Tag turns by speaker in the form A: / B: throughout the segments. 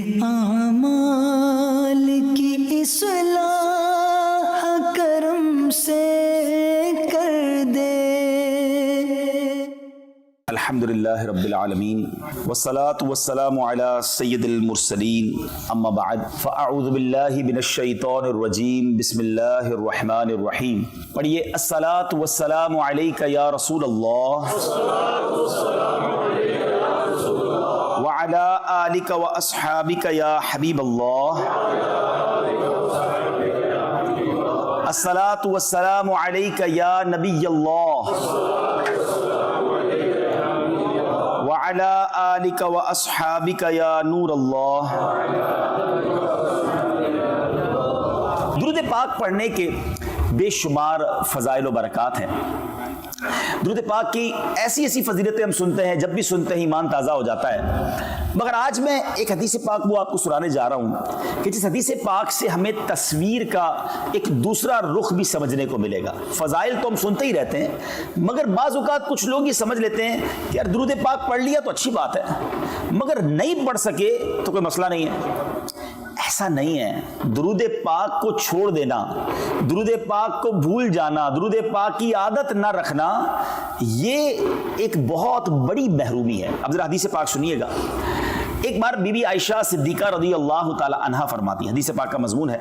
A: اعمال کی اصلاح کرم سے کر دے۔
B: الحمدللہ رب العالمین والصلاة والسلام علی سید المرسلین، اما بعد فاعوذ باللہ من الشیطان الرجیم، بسم اللہ الرحمن الرحیم۔ پڑھیے الصلاة والسلام علیک یا رسول اللہ وعلی آلک واصحابک یا حبیب اللہ۔ الصلاة والسلام علیک یا نبی اللہ وعلی آلک واصحابک یا نور اللہ۔ درود پاک پڑھنے کے بے شمار فضائل و برکات ہیں۔ درود پاک کی ایسی ایسی فضیلتیں ہم سنتے ہیں، جب بھی سنتے ہیں ایمان تازہ ہو جاتا ہے۔ مگر آج میں ایک حدیث پاک وہ آپ کو سنانے جا رہا ہوں کہ جس حدیث پاک سے ہمیں تصویر کا ایک دوسرا رخ بھی سمجھنے کو ملے گا۔ فضائل تو ہم سنتے ہی رہتے ہیں، مگر بعض اوقات کچھ لوگ یہ سمجھ لیتے ہیں کہ یار درود پاک پڑھ لیا تو اچھی بات ہے، مگر نہیں پڑھ سکے تو کوئی مسئلہ نہیں ہے۔ ایسا نہیں ہے۔ درود پاک کو چھوڑ دینا، درود پاک کو بھول جانا، درود پاک کی عادت نہ رکھنا، یہ ایک بہت بڑی محرومی ہے۔ اب ذرا حدیث پاک سنیے گا۔ ایک بار بی بی عائشہ صدیقہ رضی اللہ تعالی عنہا فرماتی ہیں، حدیث پاک کا مضمون ہے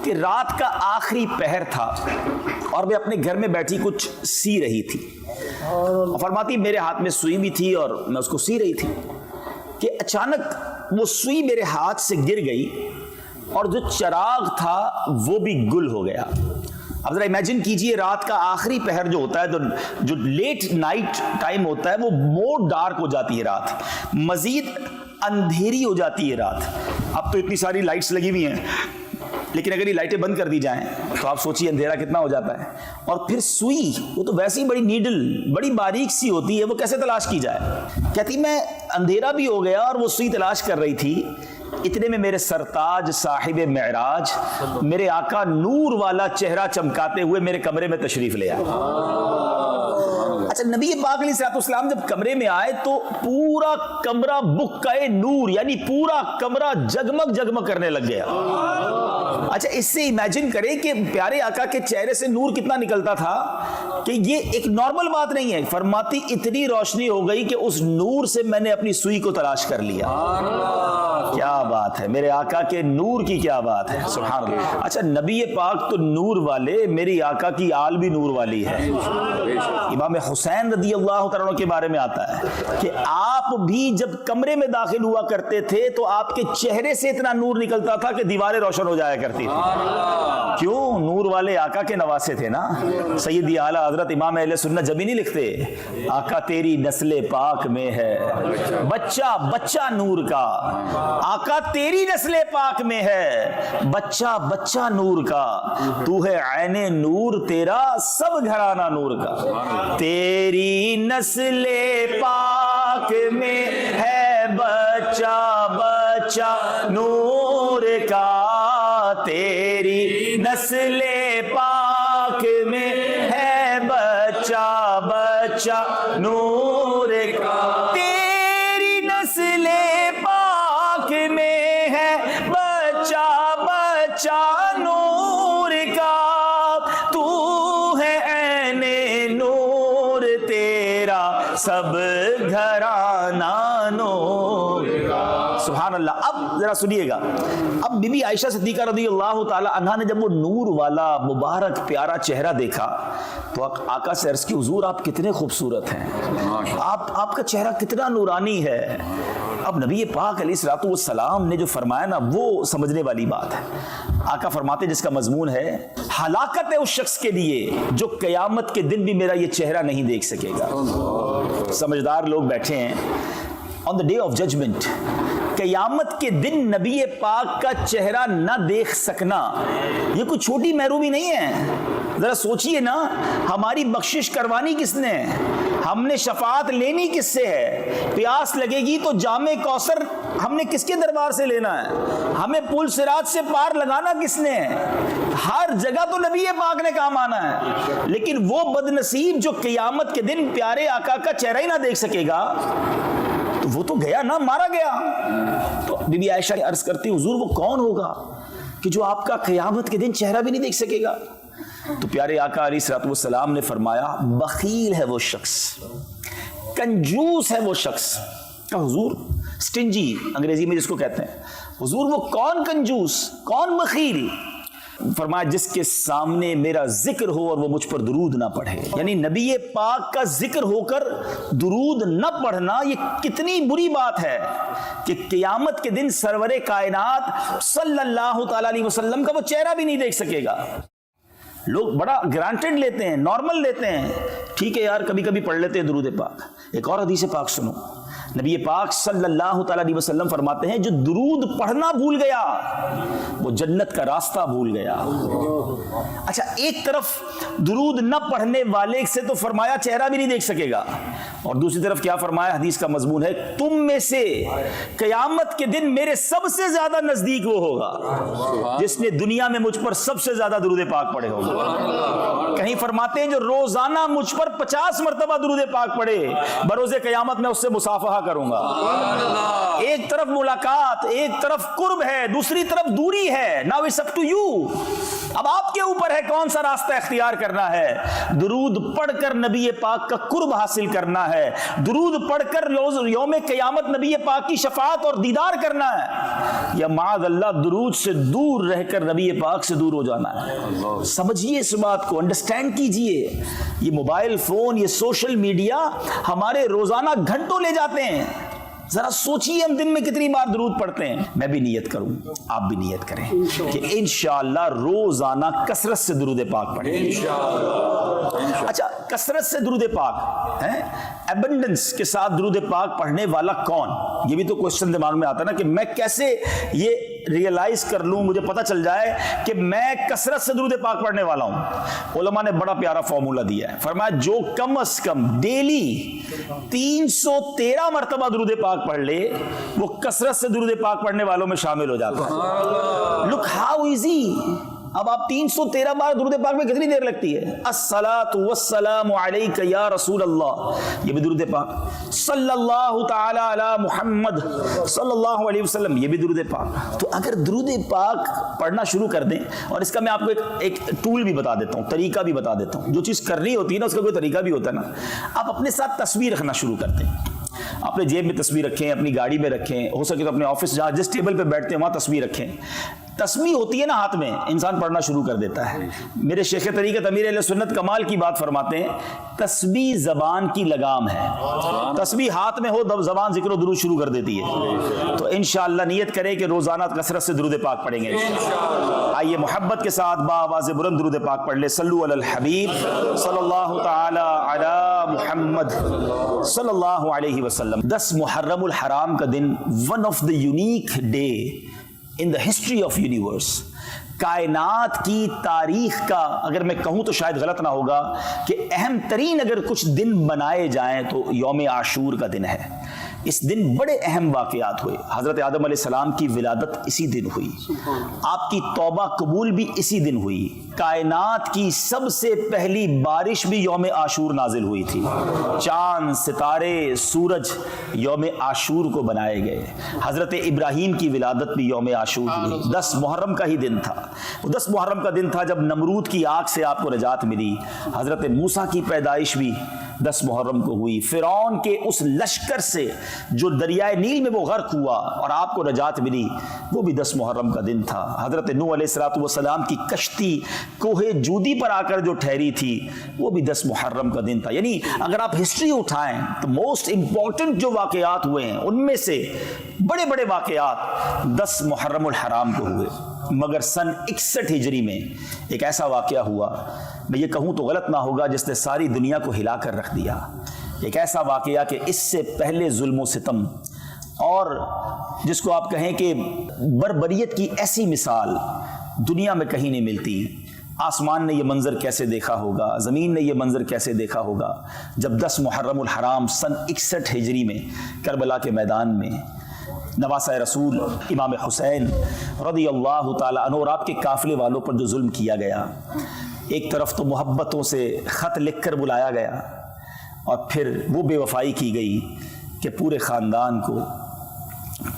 B: کہ رات کا آخری پہر تھا اور میں اپنے گھر میں بیٹھی کچھ سی رہی تھی۔ فرماتی میرے ہاتھ میں سوئی بھی تھی اور میں اس کو سی رہی تھی کہ اچانک وہ سوئی میرے ہاتھ سے گر گئی اور جو چراغ تھا وہ بھی گل ہو گیا۔ اب ذرا امیجن کیجئے، رات کا آخری پہر جو ہوتا ہے، جو لیٹ نائٹ ٹائم ہوتا ہے، وہ مور ڈارک ہو جاتی ہے رات، مزید اندھیری ہو جاتی ہے رات۔ اب تو اتنی ساری لائٹس لگی ہوئی ہیں، لیکن اگر یہ لائٹیں بند کر دی جائیں تو آپ سوچیے اندھیرا کتنا ہو جاتا ہے۔ اور پھر سوئی، وہ تو ویسی بڑی نیڈل، بڑی باریک سی ہوتی ہے، وہ کیسے تلاش کی جائے؟ کہتی میں اندھیرا بھی ہو گیا اور وہ سوئی تلاش کر رہی تھی، اتنے میں میرے سرتاج صاحب معراج، میرے آقا نور والا چہرہ چمکاتے ہوئے میرے کمرے میں تشریف لے آئے۔ اچھا، نبی پاک علیہ الصلوۃ والسلام جب کمرے میں آئے تو پورا کمرہ بکائے نور، یعنی پورا کمرہ جگمگ جگمگ کرنے لگ گیا۔ اچھا، اس سے امیجن کریں کہ پیارے آقا کے چہرے سے نور کتنا نکلتا تھا کہ یہ ایک نارمل بات نہیں ہے۔ فرماتی اتنی روشنی ہو گئی کہ اس نور سے میں نے اپنی سوئی کو تلاش کر لیا۔ کیا بات ہے، میرے آقا کے نور کی کیا بات ہے، سبحان اللہ۔ اچھا، نبی پاک تو نور والے، میری آقا کی آل بھی نور والی ہے۔ امام حسین رضی اللہ تعالیٰ عنہ کے بارے میں آتا ہے کہ آپ بھی جب کمرے میں داخل ہوا کرتے تھے تو آپ کے چہرے سے اتنا نور نکلتا تھا کہ دیواریں روشن ہو جایا کرتی تھی۔ کیوں؟ نور والے آقا کے نواسے تھے نا۔ سیدی اعلیٰ حضرت امام اہل سنت جب ہی نہیں لکھتے آقا تیری نسل پاک میں ہے بچہ بچہ نور کا، آقا تیری نسل پاک میں ہے بچہ بچہ نور کا، تو ہے عین نور تیرا سب گھرانہ نور کا۔ تیری نسل پاک میں ہے بچہ بچہ نور کا، تیری نسل پاک میں ہے بچہ بچہ نور کا، تیری نسل پاک میں ہے بچہ بچہ نور کا، تو ہے عین نور تیرا سب گھرانہ نور کا۔ سبحان اللہ۔ اب ذرا سنیے گا، اب بی بی عائشہ صدیقہ رضی اللہ تعالی عنہا نے جب وہ نور والا مبارک پیارا چہرہ دیکھا تو آقا سے عرض کی حضور آپ کتنے خوبصورت ہیں، آپ کا چہرہ کتنا نورانی ہے۔ اب نبی پاک علیہ الصلوۃ والسلام نے جو فرمایا نا، وہ سمجھنے والی بات ہے۔ آقا فرماتے جس کا مضمون ہے ہلاکت ہے اس شخص کے لیے جو قیامت کے دن بھی میرا یہ چہرہ نہیں دیکھ سکے گا۔ سمجھدار لوگ بیٹھے ہیں، آن دا ڈے آف ججمنٹ، قیامت کے دن نبی پاک کا چہرہ نہ دیکھ سکنا یہ کوئی چھوٹی محرومی نہیں ہے۔ ذرا سوچئے نا، ہماری بخشش کروانی کس نے؟ ہم نے شفاعت لینی کس سے ہے؟ پیاس لگے گی تو جام کوثر ہم نے کس کے دربار سے لینا ہے؟ ہمیں پل صراط سے پار لگانا کس نے ہے؟ ہر جگہ تو نبی پاک نے کام آنا ہے، لیکن وہ بد نصیب جو قیامت کے دن پیارے آقا کا چہرہ ہی نہ دیکھ سکے گا، تو وہ تو گیا نا, مارا گیا. تو بی بی عائشہ عرض کرتی حضور وہ کون ہوگا کہ جو آپ کا قیامت کے دن چہرہ بھی نہیں دیکھ سکے گا؟ تو پیارے آقا علیہ الصلوۃ والسلام نے فرمایا بخیل ہے وہ شخص, کنجوس ہے وہ شخص. کہ حضور سٹنجی انگریزی میں جس کو کہتے ہیں, حضور وہ کون کنجوس, کون بخیل؟ فرمایا جس کے سامنے میرا ذکر ہو اور وہ مجھ پر درود نہ پڑھے. یعنی نبی پاک کا ذکر ہو کر درود نہ پڑھنا یہ کتنی بری بات ہے کہ قیامت کے دن سرور کائنات صلی اللہ تعالی علیہ وسلم کا وہ چہرہ بھی نہیں دیکھ سکے گا. لوگ بڑا گرانٹڈ لیتے ہیں, نارمل لیتے ہیں, ٹھیک ہے یار کبھی کبھی پڑھ لیتے ہیں درود پاک. ایک اور حدیث پاک سنو, نبی پاک صلی اللہ تعالی علیہ وسلم فرماتے ہیں جو درود پڑھنا بھول گیا وہ جنت کا راستہ بھول گیا. اچھا ایک طرف درود نہ پڑھنے والے سے تو فرمایا چہرہ بھی نہیں دیکھ سکے گا, اور دوسری طرف کیا فرمایا, حدیث کا مضمون ہے تم میں سے قیامت کے دن میرے سب سے زیادہ نزدیک وہ ہوگا جس نے دنیا میں مجھ پر سب سے زیادہ درود پاک پڑھے ہوگا. کہیں فرماتے ہیں جو روزانہ مجھ پر 50 مرتبہ درود پاک پڑھے بروز قیامت میں اس سے مصافحہ کروں گا. ایک طرف ملاقات, ایک طرف قرب ہے, دوسری طرف دوری ہے. Now it's up to you. اب آپ کے اوپر ہے کون سا راستہ اختیار کرنا ہے. درود پڑھ کر نبی پاک کا قرب حاصل کرنا ہے, درود پڑھ کر یوم قیامت نبی پاک کی شفاعت اور دیدار کرنا ہے, یا معاذ اللہ درود سے دور رہ کر نبی پاک سے دور ہو جانا ہے. سمجھیے اس بات کو, انڈرسٹینڈ کیجئے. یہ موبائل فون, یہ سوشل میڈیا ہمارے روزانہ گھنٹوں لے جاتے ہیں. ذرا سوچئے ہم دن میں کتنی بار درود پڑھتے ہیں. میں بھی نیت کروں, آپ بھی نیت کریں کہ انشاءاللہ روزانہ کثرت سے درود پاک پڑھیں. اچھا کثرت سے درود پاک ہے, ایبنڈنس کے ساتھ درود پاک پڑھنے والا کون, یہ بھی تو کوشچن دماغ میں آتا ہے نا کہ میں کیسے یہ ریئلائز کر لوں, مجھے پتہ چل جائے کہ میں کثرت سے درود پاک پڑھنے والا ہوں. علماء نے بڑا پیارا فارمولا دیا ہے, فرمایا جو کم از کم ڈیلی 313 مرتبہ درود پاک پڑھ لے وہ کثرت سے درود پاک پڑھنے والوں میں شامل ہو جاتا ہے. Look how easy. اب آپ 313 بار درود پاک میں کتنی دیر لگتی ہے؟ الصلاۃ والسلام علیک یا رسول اللہ, یہ بھی درود پاک. صلی اللہ تعالی علی محمد صلی اللہ علیہ وسلم, یہ بھی درود پاک. تو اگر درود پاک پڑھنا شروع کر دیں, اور اس کا میں آپ کو ایک ٹول بھی بتا دیتا ہوں, طریقہ بھی بتا دیتا ہوں. جو چیز کرنی ہوتی ہے نا اس کا کوئی طریقہ بھی ہوتا ہے نا. آپ اپنے ساتھ تصویر رکھنا شروع کر دیں. اپنے جیب میں تصویر رکھیں, اپنی گاڑی میں رکھیں, ہو سکے تو اپنے آفس جہاں جس ٹیبل پہ بیٹھتے ہیں وہاں تصویر رکھیں. تسبیح ہوتی ہے نا ہاتھ میں, انسان پڑھنا شروع کر دیتا ہے. میرے شیخ طریقت امیر اہل سنت کمال کی بات فرماتے ہیں, تسبیح زبان کی لگام ہے. تسبیح ہاتھ میں ہو زبان ذکر و درود شروع کر دیتی ہے. تو انشاءاللہ نیت کریں کہ روزانہ کثرت سے درود پاک پڑھیں گے. آئیے محبت کے ساتھ بآواز بلند درود پاک پڑھ لیں. صلو علی الحبیب صلی اللہ تعالی علی محمد صلی اللہ علیہ وسلم. 10 محرم الحرام کا دن, one of the unique day in the history of universe. کائنات کی تاریخ کا اگر میں کہوں تو شاید غلط نہ ہوگا کہ اہم ترین اگر کچھ دن بنائے جائیں تو یوم عاشور کا دن ہے. اس دن بڑے اہم واقعات ہوئے. حضرت آدم علیہ السلام کی ولادت اسی دن ہوئی, آپ کی توبہ قبول بھی اسی دن ہوئی, کائنات کی سب سے پہلی بارش بھی یوم عاشور نازل ہوئی تھی, چاند ستارے سورج یوم عاشور کو بنائے گئے, حضرت ابراہیم کی ولادت بھی یوم عاشور ہوئی. 10 محرم کا ہی دن تھا. 10 محرم کا دن تھا جب نمرود کی آگ سے آپ کو نجات ملی. حضرت موسیٰ کی پیدائش بھی 10 محرم کو ہوئی. فرعون کے اس لشکر سے جو دریائے نیل میں وہ غرق ہوا اور آپ کو نجات ملی وہ بھی 10 محرم کا دن تھا. حضرت نوح علیہ السلام کی کشتی کوہ جودی پر آ کر جو ٹھہری تھی وہ بھی 10 محرم کا دن تھا. یعنی اگر آپ ہسٹری اٹھائیں تو موسٹ امپورٹنٹ جو واقعات ہوئے ہیں ان میں سے بڑے بڑے واقعات 10 محرم الحرام کو ہوئے. مگر سن 61 ہجری میں ایک ایسا واقعہ ہوا, میں یہ کہوں تو غلط نہ ہوگا, جس نے ساری دنیا کو ہلا کر رکھ دیا. ایک ایسا واقعہ کہ اس سے پہلے ظلم و ستم اور جس کو آپ کہیں کہ بربریت کی ایسی مثال دنیا میں کہیں نہیں ملتی. آسمان نے یہ منظر کیسے دیکھا ہوگا, زمین نے یہ منظر کیسے دیکھا ہوگا جب 10 محرم الحرام سن 61 ہجری میں کربلا کے میدان میں نواسہ رسول امام حسین رضی اللہ تعالی عنہ اور آپ کے قافلے والوں پر جو ظلم کیا گیا, ایک طرف تو محبتوں سے خط لکھ کر بلایا گیا اور پھر وہ بے وفائی کی گئی کہ پورے خاندان کو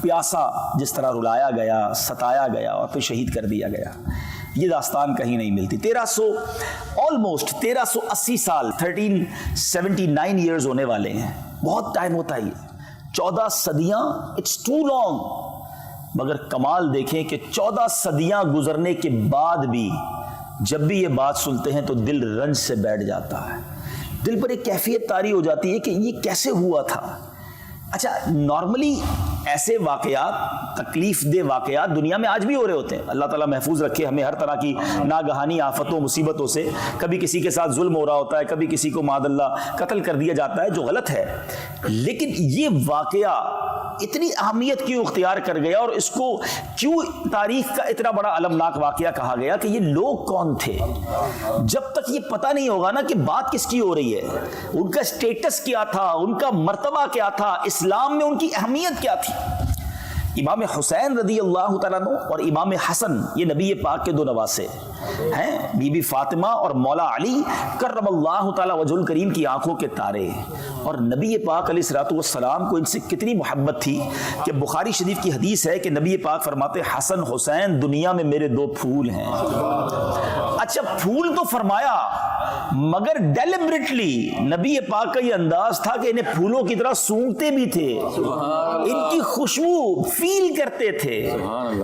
B: پیاسا جس طرح رلایا گیا، ستایا گیا اور پھر شہید کر دیا گیا، یہ داستان کہیں نہیں ملتی۔ 1380 سال 1379 ایئرز ہونے والے ہیں، بہت ٹائم ہوتا ہے یہ، 14 صدیاں، اٹس ٹو لانگ۔ مگر کمال دیکھیں کہ 14 صدیاں گزرنے کے بعد بھی جب بھی یہ بات سنتے ہیں تو دل رنج سے بیٹھ جاتا ہے، دل پر ایک کیفیت طاری ہو جاتی ہے کہ یہ کیسے ہوا تھا۔ اچھا، نارملی ایسے واقعات، تکلیف دہ واقعات دنیا میں آج بھی ہو رہے ہوتے ہیں، اللہ تعالیٰ محفوظ رکھے ہمیں ہر طرح کی ناگہانی آفتوں مصیبتوں سے۔ کبھی کسی کے ساتھ ظلم ہو رہا ہوتا ہے، کبھی کسی کو معاذ اللہ قتل کر دیا جاتا ہے، جو غلط ہے، لیکن یہ واقعہ اتنی اہمیت کیوں اختیار کر گیا اور اس کو کیوں تاریخ کا اتنا بڑا المناک واقعہ کہا گیا کہ یہ لوگ کون تھے؟ جب تک یہ پتہ نہیں ہوگا نا کہ بات کس کی ہو رہی ہے، ان کا سٹیٹس کیا تھا، ان کا مرتبہ کیا تھا، اسلام میں ان کی اہمیت کیا تھی۔ امام حسین رضی اللہ تعالیٰ عنہ اور امام حسن، یہ نبی پاک کے دو نواسے ہیں، بی بی فاطمہ اور مولا علی کرم اللہ تعالیٰ وجہ الکریم کی آنکھوں کے تارے، اور نبی پاک علیہ الصلوۃ والسلام کو ان سے کتنی محبت تھی کہ بخاری شریف کی حدیث ہے کہ نبی پاک فرماتے حسن حسین دنیا میں میرے دو پھول ہیں۔ اچھا، پھول تو فرمایا، مگر ڈیلیبریٹلی نبی پاک کا یہ انداز تھا کہ انہیں پھولوں کی طرح سونگتے بھی تھے، ان کی خوشبو فیل کرتے تھے۔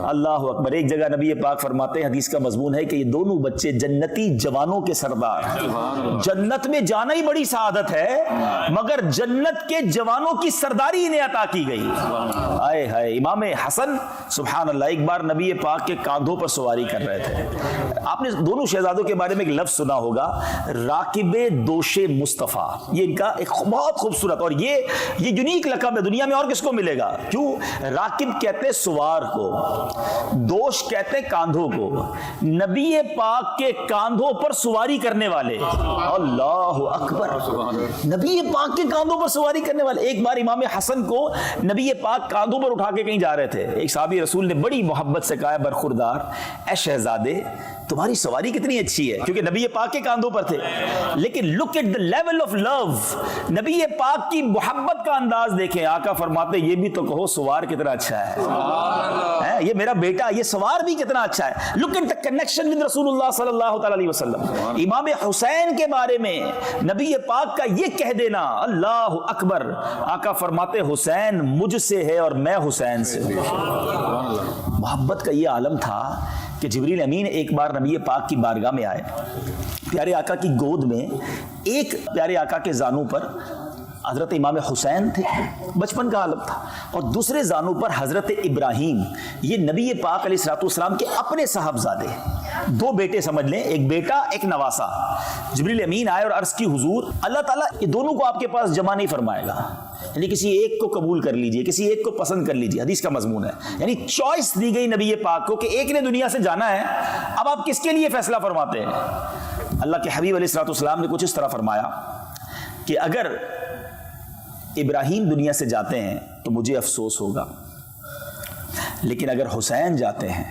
B: اللہ اکبر۔ ایک جگہ نبی پاک فرماتے ہیں، حدیث کا مضمون ہے کہ یہ دونوں بچے جنتی جوانوں کے سردار، جنت میں جانا ہی بڑی سعادت ہے، مگر جنت کے جوانوں کی سرداری انہیں عطا کی گئی۔ آئے ہائے، امام حسن سبحان اللہ ایک بار نبی پاک کے کاندھوں پر سواری کر رہے تھے۔ آپ نے دونوں شہزادوں کے بارے میں ایک لفظ سنا ہوگا، راکب دوش مصطفیٰ، یہ ان کا ایک بہت خوبصورت اور یہ یونیک لقب ہے، دنیا میں اور کس کو ملے گا؟ کیوں؟ راکب کہتے سوار کو، دوش کہتے کاندھوں کو، نبی پاک کے کاندھوں پر سواری کرنے والے۔ اللہ اکبر، نبی پاک کے کاندھوں پر سواری کرنے والے۔ ایک بار امام حسن کو نبی پاک کاندھوں پر اٹھا کے کہیں جا رہے تھے، ایک صحابی رسول نے بڑی محبت سے کہا، برخوردار اے شہزادے تمہاری سواری کتنی اچھی ہے، کیونکہ نبی پاک کے کاندھوں پر تھے، لیکن look at the level of love، نبی پاک کی محبت کا انداز دیکھیں۔ آقا فرماتے یہ بھی تو کہو سوار کتنا اچھا ہے، یہ میرا بیٹا، یہ سوار بھی کتنا اچھا ہے۔ Look at the connection with رسول اللہ صلی اللہ تعالی علیہ وسلم۔ امام حسین کے بارے میں نبی پاک کا یہ کہہ دینا، اللہ اکبر، آقا فرماتے حسین مجھ سے ہے اور میں حسین سے ہوں۔ محبت کا یہ عالم تھا کہ جبریل امین ایک بار نبی پاک کی بارگاہ میں آئے، پیارے آقا کی گود میں ایک پیارے آقا کے زانو پر حضرت امام حسین تھے، بچپن کا عالم تھا، اور دوسرے زانو پر حضرت ابراہیم، یہ نبی پاک علیہ الصلوۃ والسلام کے اپنے صاحبزادے، دو بیٹے سمجھ لیں، ایک بیٹا ایک نواسا۔ جبریل امین آئے اور عرض کی حضور اللہ تعالیٰ یہ دونوں کو آپ کے پاس جمع نہیں فرمائے گا، یعنی کسی ایک کو قبول کر لیجئے، کسی ایک کو پسند کر لیجئے، حدیث کا مضمون ہے، یعنی چوائس دی گئی نبی پاک کو کہ ایک نے دنیا سے جانا ہے، اب آپ کس کے لیے فیصلہ فرماتے ہیں؟ اللہ کے حبیب علیہ الصلوۃ والسلام نے کچھ اس طرح فرمایا کہ اگر ابراہیم دنیا سے جاتے ہیں تو مجھے افسوس ہوگا، لیکن اگر حسین جاتے ہیں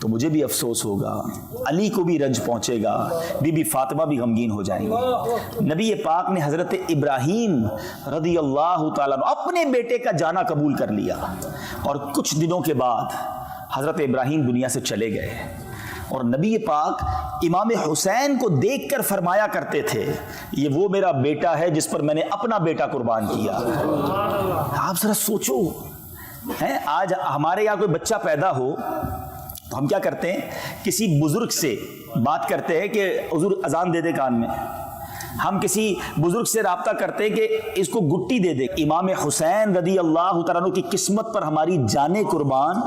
B: تو مجھے بھی افسوس ہوگا، علی کو بھی رنج پہنچے گا، بی بی فاطمہ بھی غمگین ہو جائیں گے۔ نبی پاک نے حضرت ابراہیم رضی اللہ تعالیٰ عنہ اپنے بیٹے کا جانا قبول کر لیا، اور کچھ دنوں کے بعد حضرت ابراہیم دنیا سے چلے گئے، اور نبی پاک امام حسین کو دیکھ کر فرمایا کرتے تھے یہ وہ میرا بیٹا ہے جس پر میں نے اپنا بیٹا قربان کیا۔ آپ ذرا سوچو، آج ہمارے یہاں کوئی بچہ پیدا ہو تو ہم کیا کرتے ہیں، کسی بزرگ سے بات کرتے ہیں کہ حضور اذان دے دے کان میں، ہم کسی بزرگ سے رابطہ کرتے ہیں کہ اس کو گٹی دے دے۔ امام حسین رضی اللہ تعالیٰ عنہ کی قسمت پر ہماری جانیں قربان۔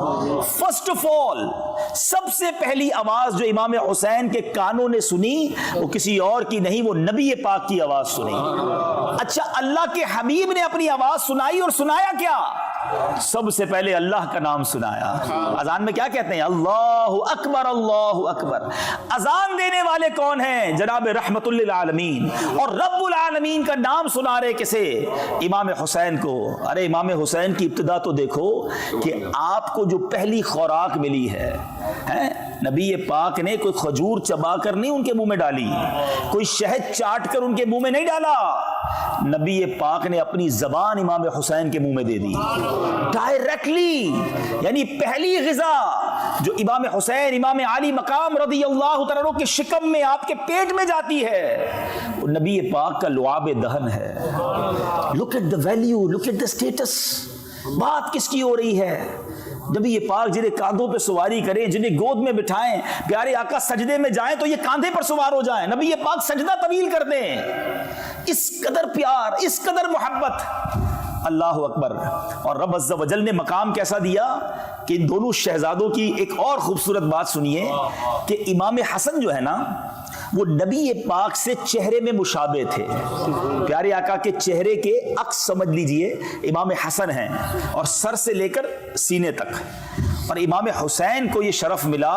B: فرسٹ آف آل، سب سے پہلی آواز جو امام حسین کے کانوں نے سنی وہ کسی اور کی نہیں، وہ نبی پاک کی آواز سنی۔ اچھا، اللہ کے حبیب نے اپنی آواز سنائی، اور سنایا کیا؟ سب سے پہلے اللہ کا نام سنایا۔ اذان میں کیا کہتے ہیں؟ اللہ اکبر، اللہ اکبر۔ اذان دینے والے کون ہیں؟ جناب رحمت للعالمین، اور رب العالمین کا نام سنا رہے کسے؟ امام حسین کو۔ ارے امام حسین کی ابتدا تو دیکھو کہ آپ کو جو پہلی خوراک ملی ہے، نبی پاک نے کوئی کھجور چبا کر نہیں ان کے منہ میں ڈالی، کوئی شہد چاٹ کر ان کے منہ میں نہیں ڈالا، نبی پاک نے اپنی زبان امام حسین کے منہ میں دے دی ڈائریکٹلی. یعنی پہلی غذا جو امام حسین امام علی مقام رضی اللہ تعالیٰ عنہ کے شکم میں آپ کے پیٹ میں جاتی ہے وہ نبی پاک کا لعاب دہن ہے. Look at the value, look at the status. بات کس کی ہو رہی ہے؟ نبی پاک جنہیں کاندھوں پہ سواری کریں, جنہیں گود میں بٹھائیں, پیارے آقا سجدے میں جائیں تو یہ کاندھے پر سوار ہو جائیں. نبی پاک سجدہ طویل کر دیں. اس قدر پیار, اس قدر محبت. اللہ اکبر. اور رب عز و جل نے مقام کیسا دیا کہ ان دونوں شہزادوں کی ایک اور خوبصورت بات سنیے کہ امام حسن جو ہے نا وہ نبی پاک سے چہرے میں مشابہ تھے. پیارے آقا کے چہرے کے عکس سمجھ لیجئے امام حسن ہیں, اور سر سے لے کر سینے تک. اور امام حسین کو یہ شرف ملا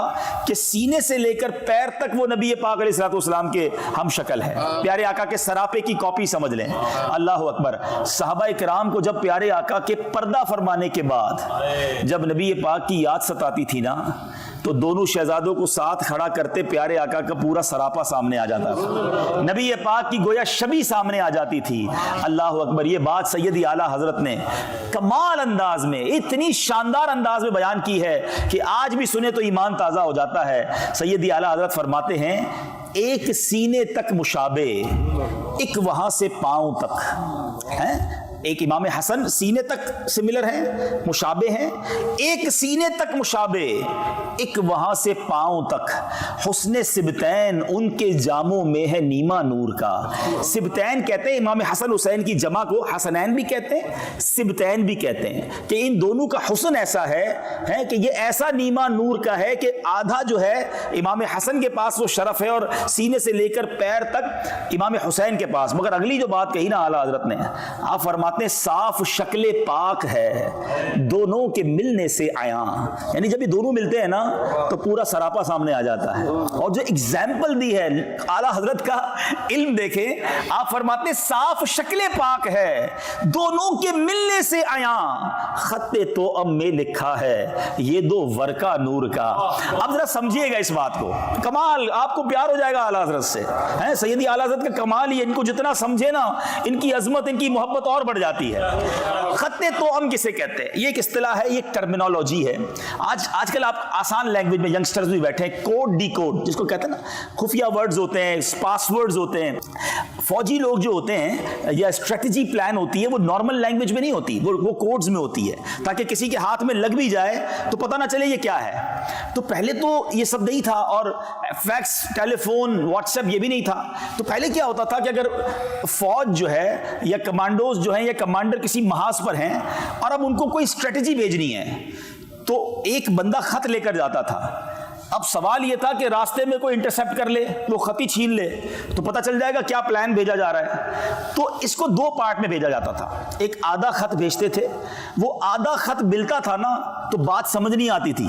B: کہ سینے سے لے کر پیر تک وہ نبی پاک علیہ الصلوۃ والسلام کے ہم شکل ہیں. پیارے آقا کے سراپے کی کاپی سمجھ لیں. اللہ اکبر. صحابہ کرام کو جب پیارے آقا کے پردہ فرمانے کے بعد جب نبی پاک کی یاد ستاتی تھی نا تو دونوں شہزادوں کو ساتھ کھڑا کرتے پیارے آقا کا پورا سراپا سامنے آ جاتا تھا. نبی پاک کی گویا شبیہ سامنے آ جاتی تھی. اللہ اکبر. یہ بات سیدی اعلیٰ حضرت نے کمال انداز میں, اتنی شاندار انداز میں بیان کی ہے کہ آج بھی سنے تو ایمان تازہ ہو جاتا ہے. سیدی اعلیٰ حضرت فرماتے ہیں ایک سینے تک مشابہ, ایک وہاں سے پاؤں تک ہیں. ایک امام حسن سینے تک سملر ہیں, مشابہ ہیں. ایک سینے تک مشابہ, ایک وہاں سے پاؤں تک. حسن سبتین ان کے جاموں میں ہے نیما نور کا. سبتین کہتے ہیں امام حسن حسین کی جمع کو حسنین بھی کہتے ہیں, سبتین بھی کہتے ہیں کہ ان دونوں کا حسن ایسا ہے کہ یہ ایسا نیما نور کا ہے کہ آدھا جو ہے امام حسن کے پاس وہ شرف ہے اور سینے سے لے کر پیر تک امام حسین کے پاس. مگر اگلی جو بات کہی نا اعلیٰ حضرت نے, آپ فرماتے صاف شکل پاک ہے دونوں کے ملنے سے عیاں. یعنی جب یہ دونوں ملتے ہیں نا تو پورا سراپا سامنے آ جاتا ہے. اور جو اگزامپل دی ہے اعلیٰ حضرت کا علم دیکھیں, آپ فرماتے ہیں صاف شکل پاک ہے دونوں کے ملنے سے عیاں, خط توأم میں لکھا ہے یہ دو ورقہ نور کا. اب ذرا سمجھیے گا اس بات کو, کمال آپ کو پیار ہو جائے گا اعلیٰ حضرت سے. سیدی اعلیٰ حضرت کا کمال ہی, ان کو جتنا سمجھے نا ان کی عظمت, ان کی محبت اور بڑھ جاتی ہے. خط توأم کسے کہتے ہیں؟ یہ ایک اصطلاح ہے, یہ ایک ٹرمینالوجی ہے. آج کل آپ آسان لینگویج میں ینگسٹرز بھی بیٹھے ہیں, کوڈ ڈی کوڈ جس کو کہتے ہیں نا, خفیہ ورڈز ہوتے ہیں, پاس ورڈز ہوتے ہیں. فوجی لوگ جو ہوتے ہیں یا اسٹریٹجی پلان ہوتی ہے وہ نارمل لینگویج میں نہیں ہوتی, وہ کوڈز میں ہوتی ہے تاکہ کسی کے ہاتھ میں لگ بھی جائے تو پتہ نہ چلے یہ کیا ہے. تو پہلے تو یہ سب نہیں تھا, اور فیکس, ٹیلی فون, واٹس ایپ یہ بھی نہیں تھا. تو پہلے کیا ہوتا تھا کہ اگر فوج جو ہے یا کمانڈوز جو ہیں یا کمانڈر کسی محاذ پر ہیں اور اب ان کو کوئی اسٹریٹجی بھیجنی ہے تو ایک بندہ خط لے کر جاتا تھا. اب سوال یہ تھا کہ راستے میں کوئی انٹرسیپٹ کر لے, وہ خط ہی چھین لے تو پتہ چل جائے گا کیا پلان بھیجا جا رہا ہے. تو اس کو دو پارٹ میں بھیجا جاتا تھا. ایک آدھا خط بھیجتے تھے, وہ آدھا خط ملتا تھا نا تو بات سمجھ نہیں آتی تھی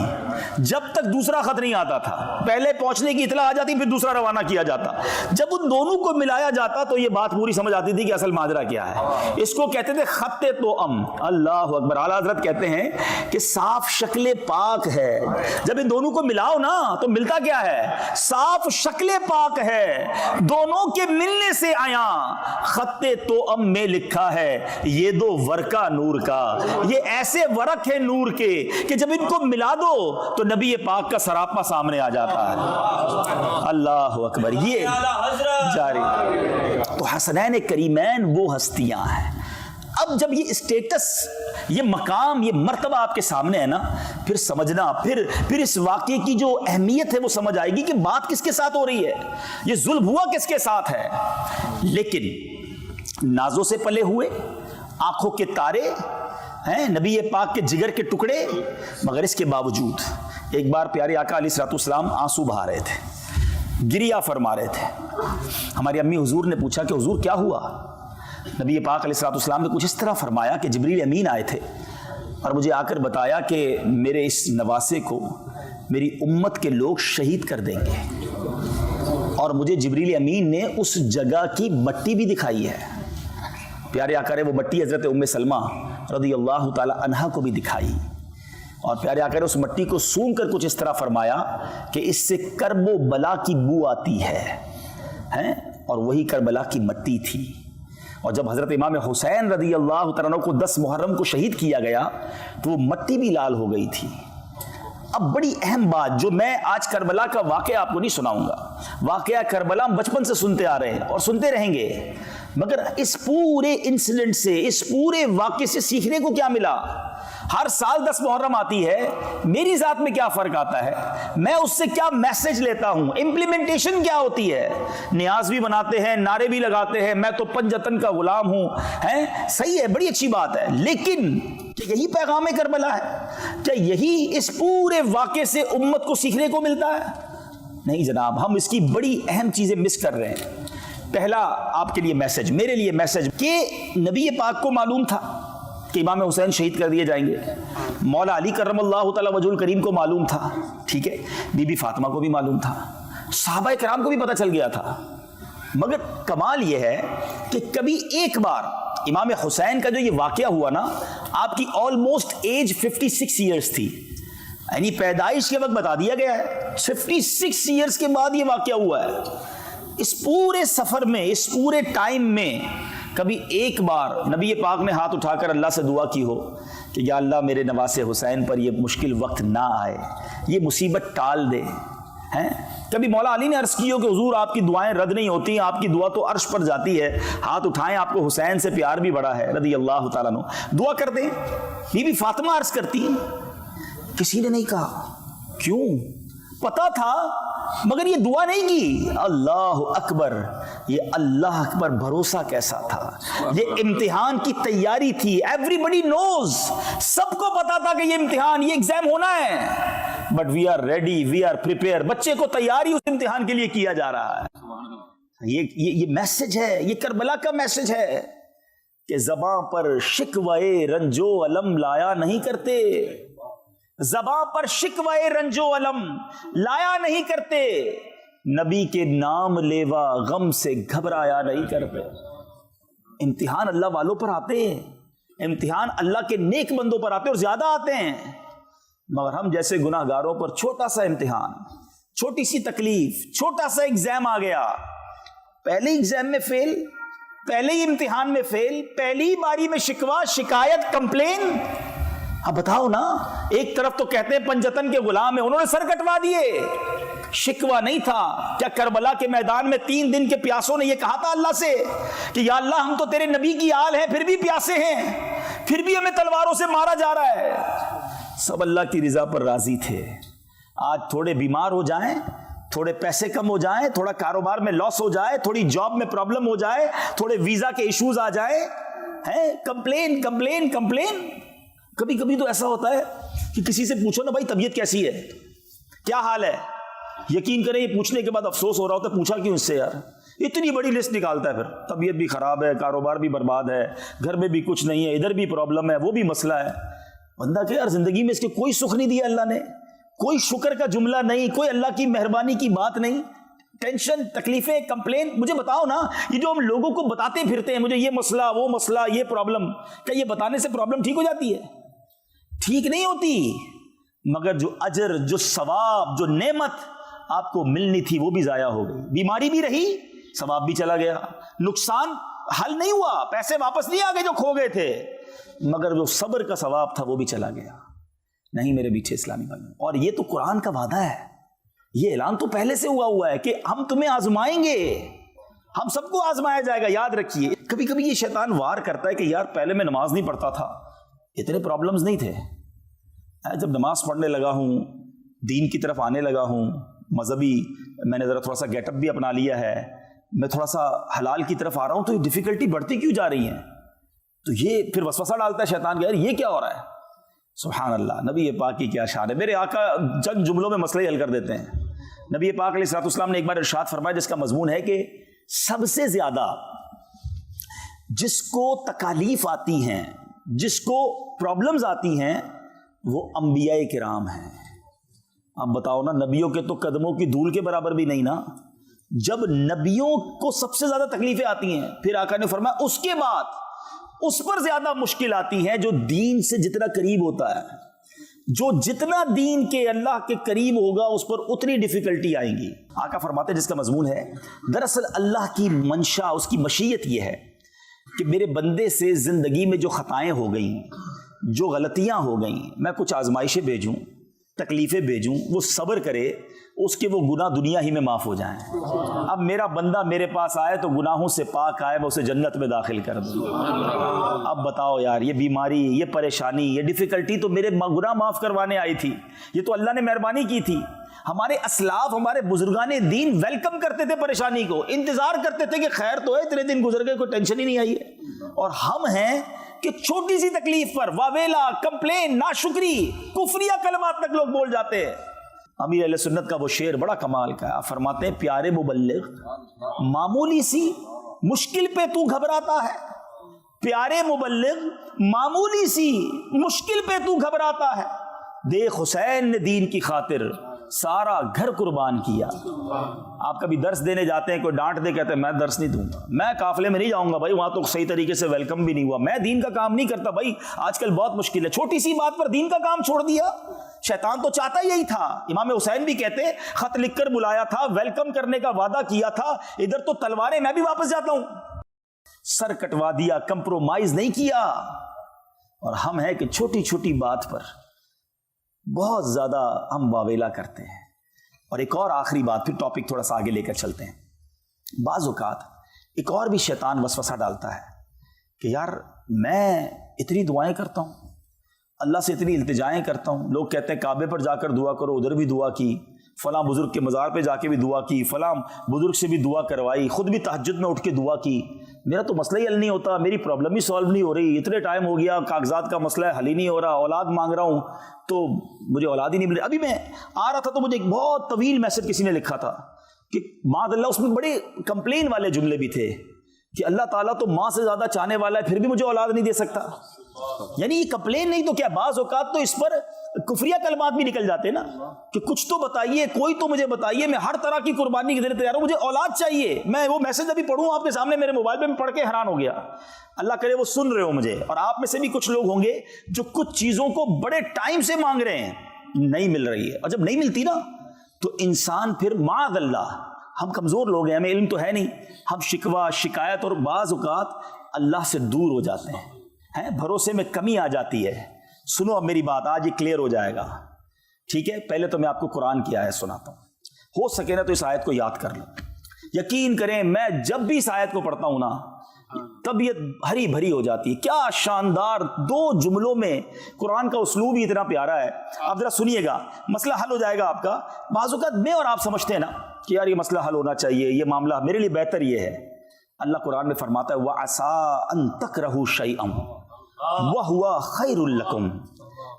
B: جب تک دوسرا خط نہیں آتا تھا. پہلے پہنچنے کی اطلاع آ جاتی, پھر دوسرا روانہ کیا جاتا. جب ان دونوں کو ملایا جاتا تو یہ بات پوری سمجھ آتی تھی کہ اصل ماجرا کیا ہے. اس کو کہتے تھے خط توأم. اللہ اکبر. اعلیٰ حضرت کہتے ہیں کہ صاف شکل پاک ہے. جب ان دونوں کو ملاؤ نا تو ملتا کیا ہے؟ صاف شکل پاک ہے دونوں کے ملنے سے عیاں, خط توأم میں لکھا ہے یہ دو ورقہ نور کا. یہ ایسے ورق ہے نور کے کہ جب ان کو ملا دو تو نبی پاک کا سراپا سامنے آ جاتا ہے. اللہ اکبر. یہ جاری. تو حسنین کریمین وہ ہستیاں ہیں. اب جب یہ اسٹیٹس, یہ مقام, یہ مرتبہ آپ کے سامنے ہے نا, پھر سمجھنا, پھر اس واقعے کی جو اہمیت ہے وہ سمجھ آئے گی کہ بات کس کے ساتھ ہو رہی ہے, یہ ظلم ہوا کس کے ساتھ ہے. لیکن نازوں سے پلے ہوئے, آنکھوں کے تارے ہیں, نبی پاک کے جگر کے ٹکڑے, مگر اس کے باوجود ایک بار پیارے آقا علیہ الصلوۃ والسلام آنسو بہا رہے تھے, گریہ فرما رہے تھے. ہماری امی حضور نے پوچھا کہ حضور کیا ہوا؟ نبی پاک علیہ الصلوۃ والسلام نے کچھ اس طرح فرمایا کہ جبریل امین آئے تھے اور مجھے آ کر بتایا کہ میرے اس نواسے کو میری امت کے لوگ شہید کر دیں گے, اور مجھے جبریل امین نے اس جگہ کی مٹی بھی دکھائی ہے. پیارے آقا نے وہ مٹی حضرت ام سلمہ رضی اللہ تعالی عنہا کو بھی دکھائی, اور پیارے آقا نے اس مٹی کو سونگ کر کچھ اس طرح فرمایا کہ اس سے کرب و بلا کی بو آتی ہے, اور وہی کربلا کی مٹی تھی. اور جب حضرت امام حسین رضی اللہ تعالیٰ عنہ کو 10 محرم کو شہید کیا گیا تو وہ مٹی بھی لال ہو گئی تھی۔ اب بڑی اہم بات جو میں آج کربلا کا واقعہ آپ کو نہیں سناؤں گا، واقعہ کربلا ہم بچپن سے سنتے آ رہے ہیں اور سنتے رہیں گے، مگر اس پورے انسیڈنٹ سے، اس پورے واقعے سے سیکھنے کو کیا ملا؟ ہر سال 10 محرم آتی ہے، میری ذات میں کیا فرق آتا ہے؟ میں اس سے کیا میسج لیتا ہوں؟ امپلیمنٹیشن کیا ہوتی ہے؟ نیاز بھی بناتے ہیں، نعرے بھی لگاتے ہیں، میں تو پنجتن کا غلام ہوں، صحیح ہے، بڑی اچھی بات ہے، لیکن کیا یہی پیغام کربلا ہے؟ کیا یہی اس پورے واقعے سے امت کو سیکھنے کو ملتا ہے؟ نہیں جناب، ہم اس کی بڑی اہم چیزیں مس کر رہے ہیں۔ پہلا آپ کے لیے میسج، میرے لیے میسج کہ نبی پاک کو معلوم تھا کہ امام حسین شہید کر دیے جائیں گے، مولا علی کرم اللہ تعالی وجہ الکریم کو معلوم تھا، ٹھیک ہے، بی بی فاطمہ کو بھی معلوم تھا، صحابہ کرام کو بھی پتہ چل گیا تھا، مگر کمال یہ ہے کہ کبھی ایک بار امام حسین کا جو یہ واقعہ ہوا نا، آپ کی آلموسٹ ایج 56 ایئرز تھی، یعنی پیدائش کے وقت بتا دیا گیا ہے، 56 ایئرز کے بعد یہ واقعہ ہوا ہے۔ اس پورے سفر میں، اس پورے ٹائم میں کبھی ایک بار نبی پاک نے ہاتھ اٹھا کر اللہ سے دعا کی ہو کہ یا اللہ میرے نواسے حسین پر یہ مشکل وقت نہ آئے، یہ مصیبت ٹال دے، ہیں؟ کبھی مولا علی نے عرض کی ہو کہ حضور آپ کی دعائیں رد نہیں ہوتی، آپ کی دعا تو عرش پر جاتی ہے، ہاتھ اٹھائیں، آپ کو حسین سے پیار بھی بڑا ہے رضی اللہ تعالیٰ عنہ، دعا کر دیں۔ بی بی فاطمہ عرض کرتی، کسی نے نہیں کہا، کیوں؟ پتا تھا مگر یہ دعا نہیں کی۔ اللہ اکبر، یہ اللہ اکبر بھروسہ کیسا تھا، یہ امتحان کی تیاری تھی، ایوری بڈی نوز، سب کو پتا تھا کہ یہ امتحان، یہ ایگزام ہونا ہے، but we are ready, we are prepare, بچے کو تیاری اس امتحان کے لیے کیا جا رہا ہے۔ یہ میسج ہے، یہ کربلا کا میسج ہے کہ زباں پر شکوے رنجو علم لایا نہیں کرتے، زباں پر شکوے رنجو علم لایا نہیں کرتے، نبی کے نام لیوا غم سے گھبرایا نہیں کرتے۔ امتحان اللہ والوں پر آتے ہیں، امتحان اللہ کے نیک بندوں پر آتے ہیں اور زیادہ آتے ہیں، مگر ہم جیسے گناہ گاروں پر چھوٹا سا امتحان، چھوٹی سی تکلیف، چھوٹا سا ایگزام آ گیا، پہلے ایگزام میں فیل، پہلے ہی امتحان میں فیل، پہلی باری میں شکوہ، شکایت، کمپلین۔ اب بتاؤ نا، ایک طرف تو کہتے ہیں پنجتن کے غلام ہیں، انہوں نے سر کٹوا دیے، شکوہ نہیں تھا۔ کیا کربلا کے میدان میں 3 دن کے پیاسوں نے یہ کہا تھا اللہ سے کہ یا اللہ ہم تو تیرے نبی کی آل ہیں، پھر بھی پیاسے ہیں، پھر بھی ہمیں تلواروں سے مارا جا رہا ہے؟ سب اللہ کی رضا پر راضی تھے۔ آج تھوڑے بیمار ہو جائیں، تھوڑے پیسے کم ہو جائیں، تھوڑا کاروبار میں لاس ہو جائے، تھوڑی جاب میں پرابلم ہو جائے، تھوڑے ویزا کے ایشوز آ جائیں، کمپلین کمپلین کمپلین۔ کبھی کبھی تو ایسا ہوتا ہے کہ کسی سے پوچھو نا بھائی طبیعت کیسی ہے، کیا حال ہے، یقین کریں یہ پوچھنے کے بعد افسوس ہو رہا ہوتا ہے، پوچھا کیوں اس سے یار، اتنی بڑی لسٹ نکالتا ہے، پھر طبیعت بھی خراب ہے، کاروبار بھی برباد ہے، گھر میں بھی کچھ نہیں ہے، ادھر بھی پرابلم ہے، وہ بھی مسئلہ ہے۔ بندہ کہ یار زندگی میں اس کے کوئی سکھ نہیں دیا اللہ نے، کوئی شکر کا جملہ نہیں، کوئی اللہ کی مہربانی کی بات نہیں، ٹینشن، تکلیفیں، کمپلین۔ مجھے بتاؤ نا، یہ جو ہم لوگوں کو بتاتے پھرتے ہیں مجھے یہ مسئلہ، وہ مسئلہ، یہ پرابلم، کیا یہ بتانے سے پرابلم ٹھیک ہو جاتی ہے؟ ٹھیک نہیں ہوتی، مگر جو اجر، جو ثواب، جو نعمت آپ کو ملنی تھی وہ بھی ضائع ہو گئی، بیماری بھی رہی، ثواب بھی چلا گیا، نقصان حل نہیں ہوا، پیسے واپس نہیں آ گئے جو کھو گئے تھے، مگر جو صبر کا ثواب تھا وہ بھی چلا گیا۔ نہیں میرے میٹھے اسلامی بھائیوں، اور یہ تو قرآن کا وعدہ ہے، یہ اعلان تو پہلے سے ہوا ہے کہ ہم تمہیں آزمائیں گے، ہم سب کو آزمایا جائے گا۔ یاد رکھیے، کبھی کبھی یہ شیطان وار کرتا ہے کہ یار پہلے میں نماز نہیں پڑھتا تھا، اتنے پرابلمز نہیں تھے، جب نماز پڑھنے لگا ہوں، دین کی طرف آنے لگا ہوں، مذہبی میں نے ذرا تھوڑا سا گیٹ اپ بھی اپنا لیا ہے، میں تھوڑا سا حلال کی طرف آ رہا ہوں، تو یہ ڈیفیکلٹی بڑھتی کیوں جا رہی ہیں؟ تو یہ پھر وسوسہ ڈالتا ہے شیطان کہ یار یہ کیا ہو رہا ہے۔ سبحان اللہ، نبی پاک کی کیا شان ہے، میرے آقا چند جملوں میں مسئلے حل کر دیتے ہیں۔ نبی پاک علیہ الصلوۃ والسلام نے ایک بار ارشاد فرمایا جس کا مضمون ہے کہ سب سے زیادہ جس کو تکالیف آتی ہیں، جس کو پرابلمز آتی ہیں، وہ انبیاء کرام ہیں۔ اب بتاؤ نا، نبیوں کے تو قدموں کی دھول کے برابر بھی نہیں نا، جب نبیوں کو سب سے زیادہ تکلیفیں آتی ہیں، پھر آقا نے فرمایا اس کے بعد اس پر زیادہ مشکل آتی ہے جو دین سے جتنا قریب ہوتا ہے، جو جتنا دین کے اللہ کے قریب ہوگا اس پر اتنی ڈیفیکلٹی آئیں گی۔ آقا فرماتے ہیں جس کا مضمون ہے، دراصل اللہ کی منشا، اس کی مشیت یہ ہے کہ میرے بندے سے زندگی میں جو خطائیں ہو گئیں، جو غلطیاں ہو گئیں، میں کچھ آزمائشیں بھیجوں، تکلیفیں بھیجوں، وہ صبر کرے، اس کے وہ گناہ دنیا ہی میں معاف ہو جائیں۔ اب میرا بندہ میرے پاس آئے تو گناہوں سے پاک آئے، میں اسے جنت میں داخل کر دوں۔ اب بتاؤ یار، یہ بیماری، یہ پریشانی، یہ ڈیفیکلٹی تو میرے گناہ معاف کروانے آئی تھی، یہ تو اللہ نے مہربانی کی تھی۔ ہمارے اسلاف، ہمارے بزرگان دین ویلکم کرتے تھے پریشانی کو، انتظار کرتے تھے کہ خیر تو ہے، اتنے دن گزر گئے، کوئی ٹینشن ہی نہیں آئی ہے۔ اور ہم ہیں کہ چھوٹی سی تکلیف پر واویلا، کمپلین، ناشکری، کفریہ کلمات تک لوگ بول جاتے ہیں۔ امیر اہل سنت کا وہ شعر بڑا کمال کا ہے، آپ فرماتے ہیں پیارے مبلغ معمولی سی مشکل پہ تو گھبراتا ہے، پیارے مبلغ معمولی سی مشکل پہ تو گھبراتا ہے، دیکھ حسین نے دین کی خاطر سارا گھر قربان کیا۔ آپ کبھی درس دینے جاتے ہیں، کوئی ڈانٹ دے، کہتے ہیں میں درس نہیں دوں گا، میں قافلے میں نہیں جاؤں گا بھائی، وہاں تو صحیح طریقے سے ویلکم بھی نہیں ہوا، میں دین کا کام نہیں کرتا بھائی، آج کل بہت مشکل ہے، چھوٹی سی بات پر دین کا کام چھوڑ دیا۔ شیطان تو چاہتا یہی تھا، امام حسین بھی کہتے خط لکھ کر بلایا تھا، ویلکم کرنے کا وعدہ کیا تھا، ادھر تو تلواریں، میں بھی واپس جاتا ہوں، سر کٹوا دیا، کمپرومائز نہیں کیا۔ اور ہم ہیں کہ چھوٹی چھوٹی بات پر بہت زیادہ ہم واویلا کرتے ہیں۔ اور ایک اور آخری بات، پھر ٹاپک تھوڑا سا آگے لے کر چلتے ہیں۔ بعض اوقات ایک اور بھی شیطان وسوسہ ڈالتا ہے کہ یار میں اتنی دعائیں کرتا ہوں، اللہ سے اتنی التجائیں کرتا ہوں، لوگ کہتے ہیں کعبے پر جا کر دعا کرو، ادھر بھی دعا کی، فلاں بزرگ کے مزار پہ جا کے بھی دعا کی، فلاں بزرگ سے بھی دعا کروائی، خود بھی تہجد میں اٹھ کے دعا کی، میرا تو مسئلہ ہی حل نہیں ہوتا، میری پرابلم ہی سالو نہیں ہو رہی، اتنے ٹائم ہو گیا، کاغذات کا مسئلہ ہے، حل ہی نہیں ہو رہا، اولاد مانگ رہا ہوں تو مجھے اولاد ہی نہیں مل رہی۔ ابھی میں آ رہا تھا تو مجھے ایک بہت طویل میسج کسی نے لکھا تھا کہ معاذ اللہ، اس میں بڑے کمپلین والے جملے بھی تھے کہ اللہ تعالیٰ تو ماں سے زیادہ چاہنے والا ہے، پھر بھی مجھے اولاد نہیں دے سکتا۔ یعنی یہ کمپلین نہیں تو کیا، بعض اوقات تو اس پر کفریہ کلمات بھی نکل جاتے ہیں نا، کہ کچھ تو بتائیے، کوئی تو مجھے بتائیے، میں ہر طرح کی قربانی کے لیے تیار ہوں، مجھے اولاد چاہیے۔ میں وہ میسج ابھی پڑھوں آپ کے سامنے میرے موبائل پہ، میں پڑھ کے حیران ہو گیا، اللہ کرے وہ سن رہے ہو مجھے، اور آپ میں سے بھی کچھ لوگ ہوں گے جو کچھ چیزوں کو بڑے ٹائم سے مانگ رہے ہیں، نہیں مل رہی ہے، اور جب نہیں ملتی نا تو انسان پھر معاذ اللہ، ہم کمزور لوگ ہیں، ہمیں علم تو ہے نہیں، ہم شکوہ، شکایت اور بعض اوقات اللہ سے دور ہو جاتے ہیں، بھروسے میں کمی آ جاتی ہے۔ سنو اب میری بات، آج یہ کلیئر ہو جائے گا، ٹھیک ہے؟ پہلے تو میں آپ کو قرآن کی آیت سناتا ہوں، ہو سکے نا تو اس آیت کو یاد کر لو۔ یقین کریں میں جب بھی اس آیت کو پڑھتا ہوں نا طبیعت ہری بھری ہو جاتی ہے۔ کیا شاندار دو جملوں میں قرآن کا اسلوب ہی اتنا پیارا ہے، آپ ذرا سنیے گا، مسئلہ حل ہو جائے گا آپ کا۔ بعض اوقات میں اور آپ سمجھتے ہیں نا کہ یار یہ مسئلہ حل ہونا چاہیے، یہ معاملہ میرے لیے بہتر یہ ہے۔ اللہ قرآن میں فرماتا ہے وَعَسَىٰ أَن تَكْرَهُوا شَيْئًا وَهُوَ خَيْرٌ لَكُمْ۔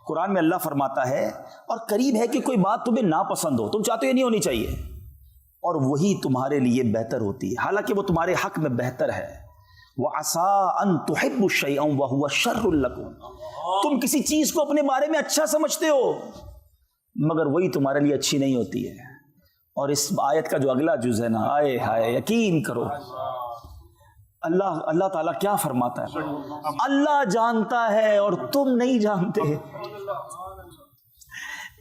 B: قرآن میں اللہ فرماتا ہے اور قریب ہے کہ کوئی بات تمہیں ناپسند ہو، تم چاہتے ہو یہ نہیں ہونی چاہیے، اور وہی تمہارے لیے بہتر ہوتی ہے، حالانکہ وہ تمہارے حق میں بہتر ہے۔ وَعَسَىٰ أَن تُحِبُّوا شَيْئًا وَهُوَ شَرٌّ لَكُمْ۔ تم کسی چیز کو اپنے بارے میں اچھا سمجھتے ہو مگر وہی تمہارے لیے اچھی نہیں ہوتی ہے۔ اور اس آیت کا جو اگلا جز ہے نا، آئے ہائے، یقین کرو اللہ تعالیٰ کیا فرماتا ہے، اللہ جانتا ہے اور تم نہیں جانتے۔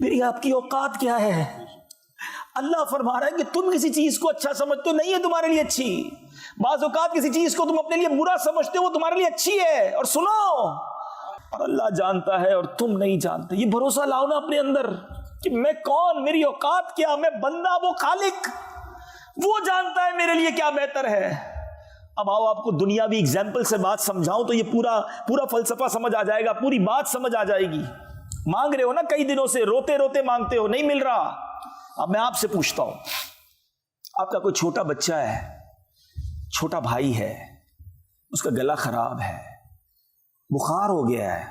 B: میری آپ کی اوقات کیا ہے؟ اللہ فرما رہا ہے کہ تم کسی چیز کو اچھا سمجھتے ہو، نہیں ہے تمہارے لیے اچھی۔ بعض اوقات کسی چیز کو تم اپنے لیے برا سمجھتے ہو، وہ تمہارے لیے اچھی ہے۔ اور سنو، اور اللہ جانتا ہے اور تم نہیں جانتے۔ یہ بھروسہ لاؤ نا اپنے اندر کہ میں کون، میری اوقات کیا، میں بندہ، وہ خالق، وہ جانتا ہے میرے لیے کیا بہتر ہے۔ اب آؤ آپ کو دنیاوی ایگزامپل سے بات سمجھاؤں تو یہ پورا فلسفہ سمجھ آ جائے گا، پوری بات سمجھ آ جائے گی۔ مانگ رہے ہو نا کئی دنوں سے، روتے روتے مانگتے ہو، نہیں مل رہا۔ اب میں آپ سے پوچھتا ہوں، آپ کا کوئی چھوٹا بچہ ہے، چھوٹا بھائی ہے، اس کا گلا خراب ہے، بخار ہو گیا ہے،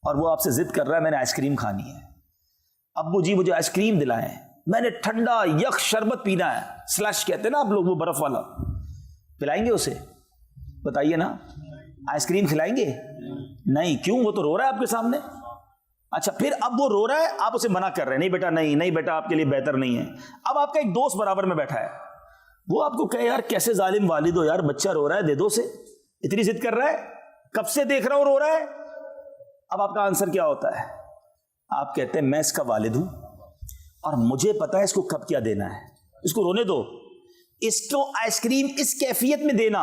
B: اور وہ آپ سے ضد کر رہا ہے میں نے آئس کریم کھانی ہے۔ ابو جی مجھے آئس کریم دلائیں، میں نے ٹھنڈا یخ شربت پینا ہے، سلش کہتے ہیں نا آپ لوگ، وہ برف والا، پلائیں گے اسے؟ بتائیے نا، آئس کریم کھلائیں گے؟ نہیں، کیوں؟ وہ تو رو رہا ہے آپ کے سامنے۔ اچھا، پھر اب وہ رو رہا ہے، آپ اسے منع کر رہے ہیں، نہیں بیٹا، نہیں بیٹا، آپ کے لیے بہتر نہیں ہے۔ اب آپ کا ایک دوست برابر میں بیٹھا ہے، وہ آپ کو کہے یار کیسے ظالم والد ہو یار، بچہ رو رہا ہے دے دو اسے، اتنی ضد کر رہا ہے، کب سے دیکھ رہا ہوں رو رہا ہے۔ اب آپ کا آنسر کیا ہوتا ہے؟ آپ کہتے ہیں میں اس کا والد ہوں اور مجھے پتا ہے اس کو کب کیا دینا ہے، اس کو رونے دو، اس کو آئس کریم اس کیفیت میں دینا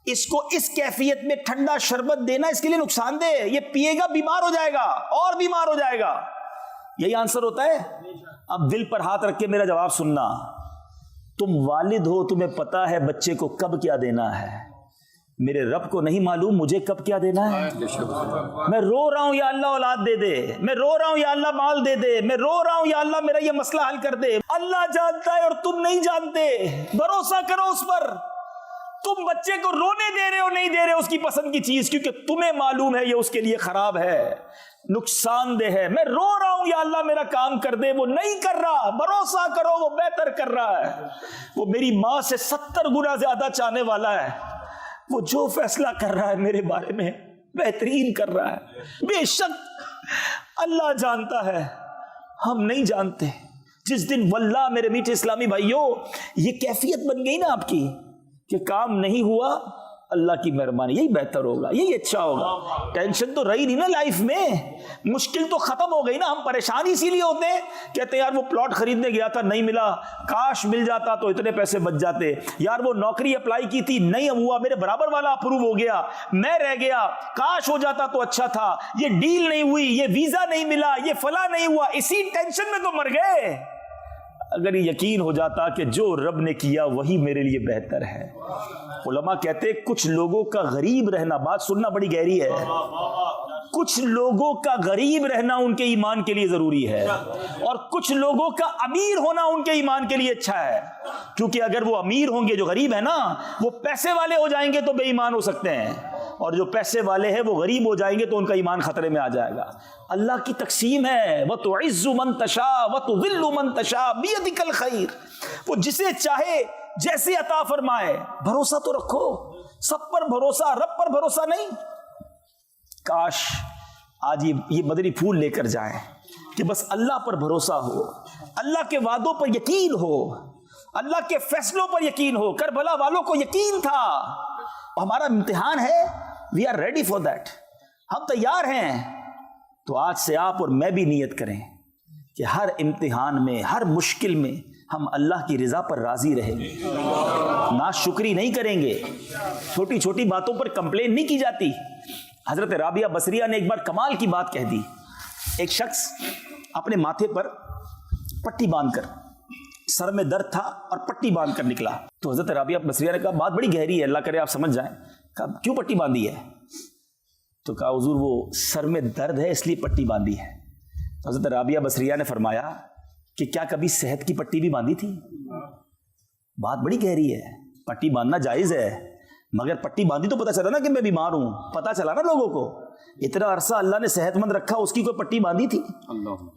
B: اس کو اس کیفیت میں ٹھنڈا شربت دینا اس کے لیے نقصان دہ ہے. یہ پیے گا بیمار ہو جائے گا اور بیمار ہو جائے گا. یہی آنسر ہوتا ہے. اب دل پر ہاتھ رکھ کے میرا جواب سننا. تم والد ہو, تمہیں پتا ہے بچے کو کب کیا دینا ہے. میرے رب کو نہیں معلوم مجھے کب کیا دینا ہے. میں رو رہا ہوں یا اللہ اولاد دے دے, میں رو رہا ہوں یا اللہ مال دے دے, میں رو رہا ہوں یا اللہ میرا یہ مسئلہ حل کر دے. اللہ جانتا ہے اور تم نہیں جانتے. بھروسہ کرو اس پر. تم بچے کو رونے دے رہے ہو نہیں دے رہے اس کی پسند کی چیز, کیونکہ تمہیں معلوم ہے یہ اس کے لیے خراب ہے, نقصان دہ ہے. میں رو رہا ہوں یا اللہ میرا کام کر دے, وہ نہیں کر رہا. بھروسہ کرو وہ بہتر کر رہا ہے. وہ میری ماں سے 70 گنا زیادہ چاہنے والا ہے. وہ جو فیصلہ کر رہا ہے میرے بارے میں بہترین کر رہا ہے. بے شک اللہ جانتا ہے, ہم نہیں جانتے. جس دن واللہ میرے میٹھے اسلامی بھائیوں یہ کیفیت بن گئی نا آپ کی کہ کام نہیں ہوا, اللہ کی مہربانی, یہی بہتر ہوگا, یہی اچھا ہوگا. ٹینشن تو رہی نہیں نا لائف میں, مشکل تو ختم ہو گئی نا. ہم پریشان اسی لیے ہوتے ہیں, کہتے ہیں یار وہ پلاٹ خریدنے گیا تھا نہیں ملا, کاش مل جاتا تو اتنے پیسے بچ جاتے. یار وہ نوکری اپلائی کی تھی نہیں ہوا, میرے برابر والا اپروو ہو گیا, میں رہ گیا, کاش ہو جاتا تو اچھا تھا. یہ ڈیل نہیں ہوئی, یہ ویزا نہیں ملا, یہ فلاں نہیں ہوا, اسی ٹینشن میں تو مر گئے. اگر یہ یقین ہو جاتا کہ جو رب نے کیا وہی میرے لیے بہتر ہے. علماء کہتے ہیں کچھ لوگوں کا غریب رہنا, بات سننا بڑی گہری ہے, کچھ لوگوں کا غریب رہنا ان کے ایمان کے لیے ضروری ہے, اور کچھ لوگوں کا امیر ہونا ان کے ایمان کے لیے اچھا ہے. کیونکہ اگر وہ امیر ہوں گے, جو غریب ہے نا وہ پیسے والے ہو جائیں گے تو بے ایمان ہو سکتے ہیں, اور جو پیسے والے ہیں وہ غریب ہو جائیں گے تو ان کا ایمان خطرے میں آ جائے گا. اللہ کی تقسیم ہے, وَتُعِزُّ مَن تَشَاءُ وَتُذِلُّ مَن تَشَاءُ بِيَدِكَ الْخَيْرُ. وہ جسے چاہے جیسے عطا فرمائے. بھروسہ تو رکھو, سب پر بھروسہ, رب پر بھروسہ نہیں. کاش آج یہ مدنی پھول لے کر جائیں کہ بس اللہ پر بھروسہ ہو, اللہ کے وعدوں پر یقین ہو, اللہ کے فیصلوں پر یقین ہو. کربلا والوں کو یقین تھا. ہمارا امتحان ہے, we are ready for that, ہم تیار ہیں. تو آج سے آپ اور میں بھی نیت کریں کہ ہر امتحان میں, ہر مشکل میں ہم اللہ کی رضا پر راضی رہیں گے, ناشکری نہیں کریں گے. چھوٹی چھوٹی باتوں پر کمپلین نہیں کی جاتی. حضرت رابعہ بصریہ نے ایک بار کمال کی بات کہہ دی. ایک شخص اپنے ماتھے پر پٹی باندھ کر, سر میں درد تھا اور پٹی باندھ کر نکلا. تو حضرت رابعہ بصریہ نے کہا بات بڑی گہری ہے, اللہ کرے آپ سمجھ جائیں. کہا کیوں پٹی باندھی ہے؟ تو کہا حضور وہ سر میں درد ہے اس لیے پٹی باندھی ہے. تو حضرت رابعہ بصریہ نے فرمایا کہ کیا کبھی صحت کی پٹی بھی باندھی تھی؟ بات بڑی گہری ہے. پٹی باندھنا جائز ہے, مگر پٹی باندھی تو پتہ چلا نا کہ میں بیمار ہوں, پتہ چلا نا لوگوں کو. اتنا عرصہ اللہ نے صحت مند رکھا, اس کی کوئی پٹی باندھی تھی؟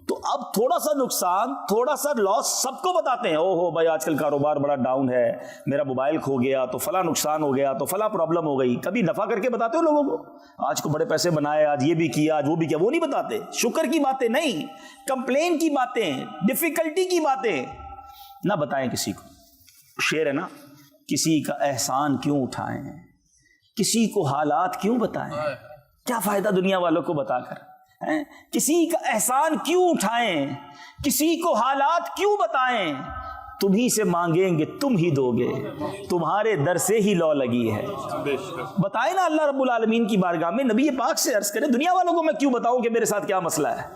B: تو اب تھوڑا سا نقصان, تھوڑا سا لاس سب کو بتاتے ہیں. او ہو بھائی آج کل کاروبار بڑا ڈاؤن ہے, میرا موبائل کھو گیا تو فلاں نقصان ہو گیا, تو فلاں پرابلم ہو گئی. کبھی نفع کر کے بتاتے ہو لوگوں کو, آج کو بڑے پیسے بنائے, آج یہ بھی کیا, آج وہ بھی کیا. وہ نہیں بتاتے. شکر کی باتیں نہیں, کمپلین کی باتیں, ڈیفیکلٹی کی باتیں نہ بتائیں کسی کو. شعر ہے نا, کسی کا احسان کیوں اٹھائیں, کسی کو حالات کیوں بتائیں, کیا فائدہ دنیا والوں کو بتا کر. کسی کا احسان کیوں اٹھائیں, کسی کو حالات کیوں بتائیں. تم ہی سے مانگیں گے تم ہی دو گے, تمہارے در سے ہی لو لگی ہے. بتائیں نا اللہ رب العالمین کی بارگاہ میں, نبی پاک سے عرض کریں دنیا والوں کو میں کیوں بتاؤں کہ میرے ساتھ کیا مسئلہ ہے.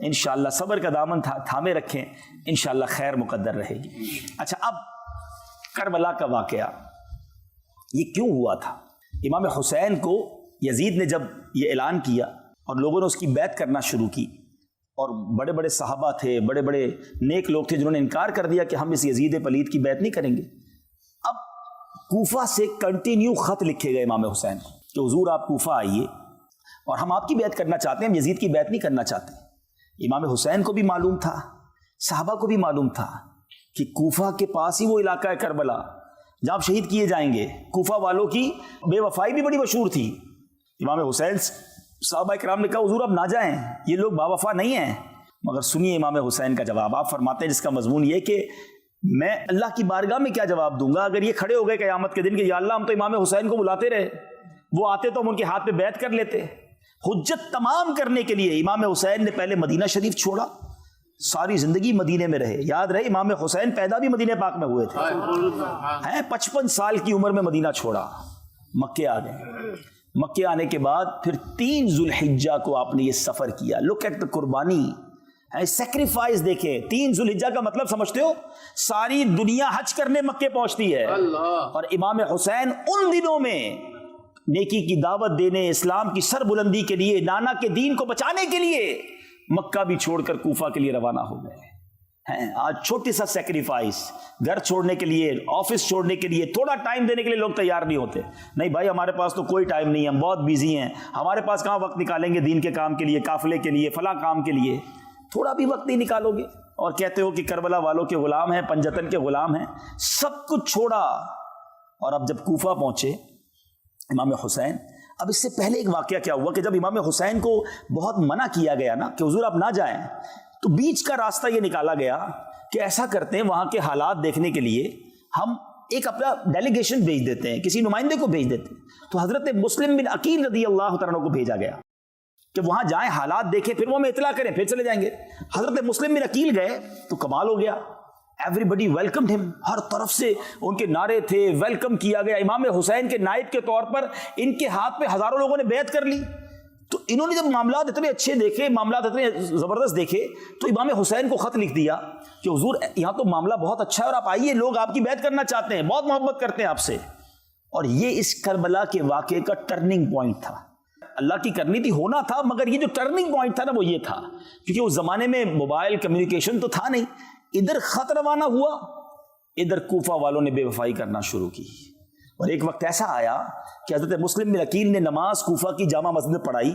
B: انشاءاللہ صبر کا دامن تھامے رکھیں, انشاءاللہ خیر مقدر رہے گی. اچھا, اب کربلا کا واقعہ یہ کیوں ہوا تھا؟ امام حسین کو یزید نے جب یہ اعلان کیا اور لوگوں نے اس کی بیعت کرنا شروع کی, اور بڑے بڑے صحابہ تھے, بڑے بڑے نیک لوگ تھے جنہوں نے انکار کر دیا کہ ہم اس یزید پلید کی بیعت نہیں کریں گے. اب کوفہ سے کنٹینیو خط لکھے گئے امام حسین کو کہ حضور آپ کوفہ آئیے اور ہم آپ کی بیعت کرنا چاہتے ہیں, ہم یزید کی بیعت نہیں کرنا چاہتے. امام حسین کو بھی معلوم تھا, صحابہ کو بھی معلوم تھا کہ کوفہ کے پاس ہی وہ علاقہ ہے کربلا جہاں شہید کیے جائیں گے. کوفہ والوں کی بے وفائی بھی بڑی مشہور تھی. امام حسین صحابہ کرام نے کہا حضور اب نہ جائیں, یہ لوگ با وفا نہیں ہیں. مگر سنیے امام حسین کا جواب. آپ فرماتے ہیں جس کا مضمون یہ کہ میں اللہ کی بارگاہ میں کیا جواب دوں گا اگر یہ کھڑے ہو گئے قیامت کے دن کہ یا اللہ ہم تو امام حسین کو بلاتے رہے, وہ آتے تو ہم ان کے ہاتھ پہ بیعت کر لیتے. حجت تمام کرنے کے لیے امام حسین نے پہلے مدینہ شریف چھوڑا, ساری زندگی مدینے میں رہے. یاد رہے امام حسین پیدا بھی مدینہ پاک میں ہوئے تھے, 55 سال کی عمر میں مدینہ چھوڑا, مکے آ گئے. مکے آنے کے بعد پھر 3 ذوالحجہ کو آپ نے یہ سفر کیا. لک ایٹ دا قربانی، سیکریفائس دیکھیں. 3 ذوالحجہ کا مطلب سمجھتے ہو؟ ساری دنیا حج کرنے مکے پہنچتی ہے، اور امام حسین ان دنوں میں نیکی کی دعوت دینے، اسلام کی سر بلندی کے لیے، نانا کے دین کو بچانے کے لیے مکہ بھی چھوڑ کر کوفہ کے لیے روانہ ہو گئے ہیں. آج چھوٹی سا سیکریفائس، گھر چھوڑنے کے لیے، آفس چھوڑنے کے لیے، تھوڑا ٹائم دینے کے لیے لوگ تیار نہیں ہوتے. نہیں بھائی ہمارے پاس تو کوئی ٹائم نہیں ہے، ہم بہت بیزی ہیں، ہمارے پاس کہاں وقت نکالیں گے دین کے کام کے لیے، قافلے کے لیے، فلاں کام کے لیے. تھوڑا بھی وقت نہیں نکالو گے اور کہتے ہو کہ کربلا والوں کے غلام ہیں، پنجتن کے غلام ہیں. سب کچھ چھوڑا اور اب جب کوفہ پہنچے امام حسین. اب اس سے پہلے ایک واقعہ کیا ہوا کہ جب امام حسین کو بہت منع کیا گیا نا کہ حضور آپ نہ جائیں، تو بیچ کا راستہ یہ نکالا گیا کہ ایسا کرتے ہیں وہاں کے حالات دیکھنے کے لیے ہم ایک اپنا ڈیلیگیشن بھیج دیتے ہیں، کسی نمائندے کو بھیج دیتے ہیں. تو حضرت مسلم بن عقیل رضی اللہ تعالیٰ کو بھیجا گیا کہ وہاں جائیں، حالات دیکھیں، پھر وہ ہمیں اطلاع کریں، پھر چلے جائیں گے. حضرت مسلم بن عقیل گئے تو کمال ہو گیا. ایوری بڈی ویلکمڈ ہم، ہر طرف سے ان کے نعرے تھے، ویلکم کیا گیا. امام حسین کے نائب کے طور پر ان کے ہاتھ پہ ہزاروں لوگوں نے بیعت کر لی. تو انہوں نے جب معاملات اتنے اچھے دیکھے، معاملات اتنے زبردست دیکھے، تو امام حسین کو خط لکھ دیا کہ حضور یہاں تو معاملہ بہت اچھا ہے اور آپ آئیے، لوگ آپ کی بیعت کرنا چاہتے ہیں، بہت محبت کرتے ہیں آپ سے. اور یہ اس کربلا کے واقعے کا ٹرننگ پوائنٹ تھا. اللہ کی کرنی تھی، ہونا تھا، مگر یہ جو ٹرننگ پوائنٹ تھا نا وہ یہ تھا کیونکہ اس زمانے میں موبائل کمیونیکیشن تو تھا نہیں. ادھر خط روانہ ہوا، ادھر کوفہ والوں نے بے وفائی کرنا شروع کی. اور ایک وقت ایسا آیا کہ حضرت مسلم بن عقیل نے نماز کوفہ کی جامع مسجد میں پڑھائی.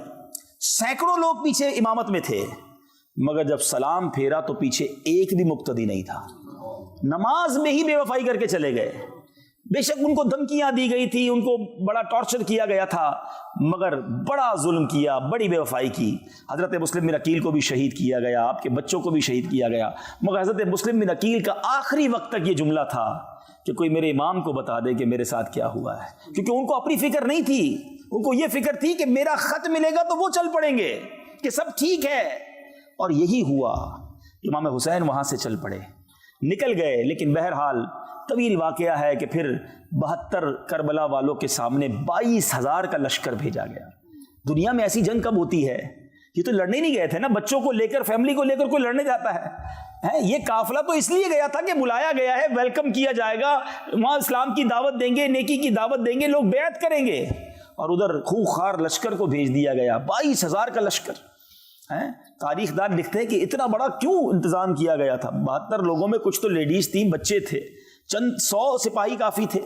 B: سینکڑوں لوگ پیچھے امامت میں تھے، مگر جب سلام پھیرا تو پیچھے ایک بھی مقتدی نہیں تھا. نماز میں ہی بے وفائی کر کے چلے گئے. بے شک ان کو دھمکیاں دی گئی تھی، ان کو بڑا ٹارچر کیا گیا تھا، مگر بڑا ظلم کیا، بڑی بے وفائی کی. حضرت مسلم بن عقیل کو بھی شہید کیا گیا، آپ کے بچوں کو بھی شہید کیا گیا. مگر حضرت مسلم بن عقیل کا آخری وقت تک یہ جملہ تھا کہ کوئی میرے امام کو بتا دے کہ میرے ساتھ کیا ہوا ہے. کیونکہ ان کو اپنی فکر نہیں تھی، ان کو یہ فکر تھی کہ میرا خط ملے گا تو وہ چل پڑیں گے کہ سب ٹھیک ہے. اور یہی ہوا. امام حسین وہاں سے چل پڑے، نکل گئے. لیکن بہرحال طویل واقعہ ہے کہ پھر 72 کربلا والوں کے سامنے 22,000 کا لشکر بھیجا گیا. دنیا میں ایسی جنگ کب ہوتی ہے؟ یہ تو لڑنے نہیں گئے تھے نا، بچوں کو لے کر، فیملی کو لے کر کوئی لڑنے جاتا ہے؟ یہ قافلہ تو اس لیے گیا تھا کہ بلایا گیا ہے، ویلکم کیا جائے گا، وہاں اسلام کی دعوت دیں گے، نیکی کی دعوت دیں گے، لوگ بیعت کریں گے. اور ادھر خوخار لشکر کو بھیج دیا گیا، 22,000 کا لشکر. تاریخ دان لکھتے ہیں کہ اتنا بڑا کیوں انتظام کیا گیا تھا. 72 لوگوں میں کچھ تو لیڈیز تھیں، بچے تھے، چند 100 سپاہی کافی تھے.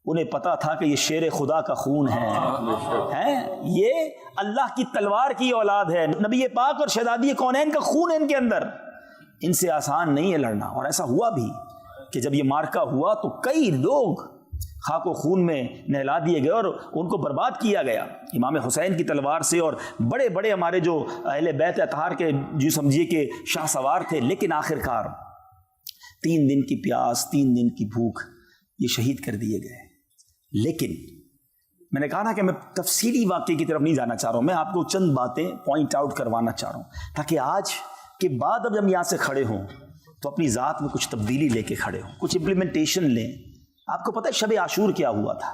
B: انہیں پتا تھا کہ یہ شیر خدا کا خون ہے، یہ اللہ کی تلوار کی اولاد ہے، نبی پاک اور شہزادی کونین کا خون ہے ان کے اندر. ان سے آسان نہیں ہے لڑنا. اور ایسا ہوا بھی کہ جب یہ مارکا ہوا تو کئی لوگ خاک و خون میں نہلا دیے گئے اور ان کو برباد کیا گیا امام حسین کی تلوار سے. اور بڑے بڑے ہمارے جو اہل بیت اطہار کے جو سمجھیے کہ شاہ سوار تھے، لیکن آخرکار 3 دن کی پیاس، 3 دن کی بھوک، یہ شہید کر دیے گئے. لیکن میں نے کہا نا کہ میں تفصیلی واقعے کی طرف نہیں جانا چاہ رہا ہوں، میں آپ کو چند باتیں پوائنٹ آؤٹ کروانا چاہ رہا ہوں تاکہ آج کے بعد اب ہم یہاں سے کھڑے ہوں تو اپنی ذات میں کچھ تبدیلی لے کے کھڑے ہوں، کچھ امپلیمنٹیشن لیں. آپ کو پتہ ہے شب عاشور کیا ہوا تھا؟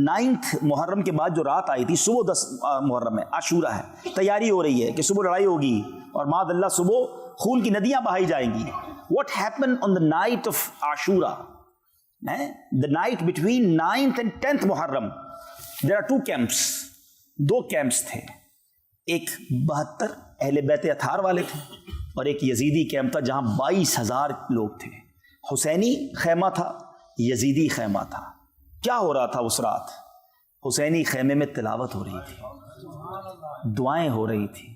B: 9 محرم کے بعد جو رات آئی تھی، صبح 10 محرم ہے، عاشورہ ہے، تیاری ہو رہی ہے کہ صبح لڑائی ہوگی اور معاذ اللہ صبح خون کی ندیاں بہائی جائیں گی. What happened on the night of Ashura? The night between 9th and 10th Muharram, there are 2 camps. 2 camps تھے. ایک 72 اہل بیت اطہار والے تھے اور ایک یزیدی کیمپ تھا جہاں 22,000 لوگ تھے. حسینی خیمہ تھا، یزیدی خیمہ تھا. کیا ہو رہا تھا اس رات؟ حسینی خیمے میں تلاوت ہو رہی تھی، دعائیں ہو رہی تھی،